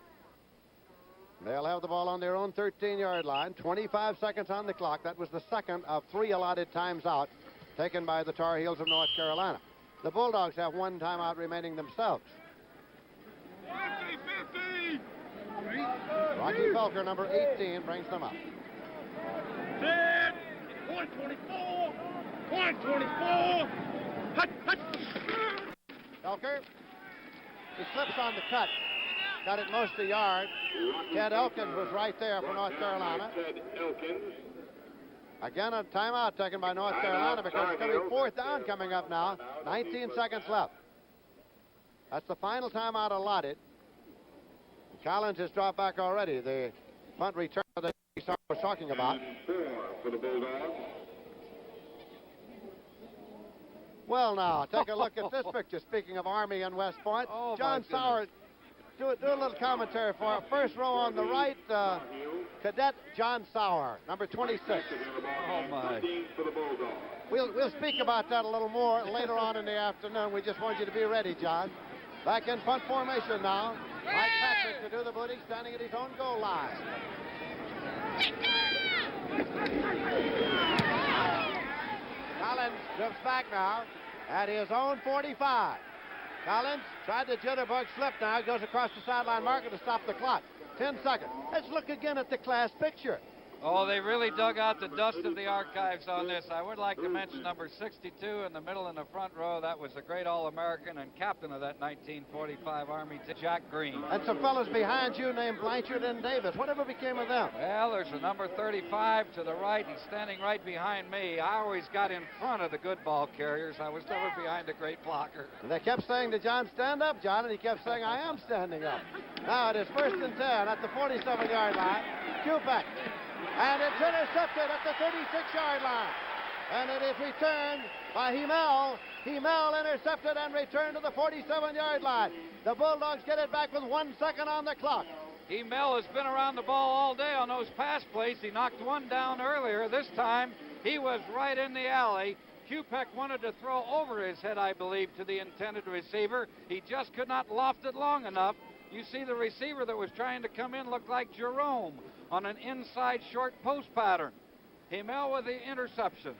They'll have the ball on their own 13-yard line. 25 seconds on the clock. That was the second of 3 allotted times out taken by the Tar Heels of North Carolina. The Bulldogs have 1 timeout remaining themselves. Rocky Felker, number 18, brings them up. 10, 124, 124. Felker, he slips on the cut. Got it most of the yard. Ted Elkins was right there for North Carolina. Again, a timeout taken by North Carolina because it's going to be 4th down coming up now. 19 seconds left. That's the final timeout allotted. Collins has dropped back already. The punt return that I was talking about. 4 for the Bulldogs. Well, now, take a look at this picture. Speaking of Army and West Point, Oh, John my Sauer, do a little commentary for our first row on the right, Cadet John Sauer, number 26. Oh, my. 15 for the Bulldogs. We'll speak about that a little more later on in the afternoon. We just want you to be ready, John. Back in punt formation now. Mike Patrick to do the booting, standing at his own goal line. Collins drifts back now at his own 45. Collins tried the jitterbug slip now. Goes across the sideline marker to stop the clock. 10 seconds. Let's look again at the class picture. Oh, they really dug out the dust of the archives on this. I would like to mention number 62 in the middle in the front row. That was a great All-American and captain of that 1945 Army team, Jack Green. And some fellows behind you named Blanchard and Davis. Whatever became of them? Well, there's a number 35 to the right. He's standing right behind me. I always got in front of the good ball carriers. I was never behind a great blocker. And they kept saying to John, stand up, John, and he kept saying, I am standing up. Now it is 1st and 10 at the 47-yard line. Kubek. And it's intercepted at the 36-yard line. And it is returned by Himmel. Himmel intercepted and returned to the 47-yard line. The Bulldogs get it back with 1 second on the clock. Himmel has been around the ball all day on those pass plays. He knocked one down earlier. This time, he was right in the alley. Kupek wanted to throw over his head, I believe, to the intended receiver. He just could not loft it long enough. You see the receiver that was trying to come in looked like Jerome on an inside short post pattern. Himmel with the interception.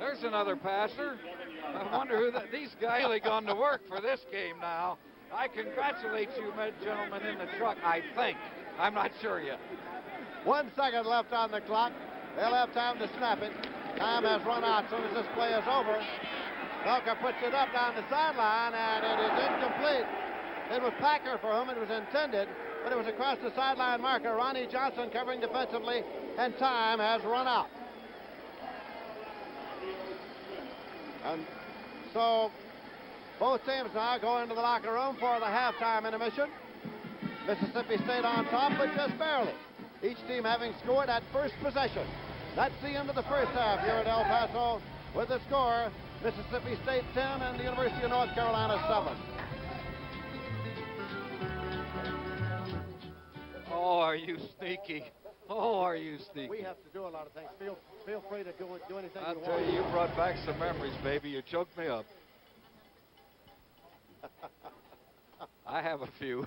There's another passer. I wonder who these guys really gone to work for this game now. I congratulate you, gentlemen in the truck, I think. I'm not sure yet. 1 second left on the clock. They'll have time to snap it. Time has run out as soon as this play is over. Velker puts it up down the sideline, and it is incomplete. It was Packer for whom it was intended, but it was across the sideline marker. Ronnie Johnson covering defensively, and time has run out. And so both teams now go into the locker room for the halftime intermission. Mississippi State on top, but just barely. Each team having scored at first possession. That's the end of the first half here at El Paso with the score, Mississippi State 10 and the University of North Carolina 7. Oh, are you sneaky? Oh, are you sneaky? We have to do a lot of things. Feel free to do anything I'll you tell want. you, you brought back some memories, baby. You choked me up. I have a few.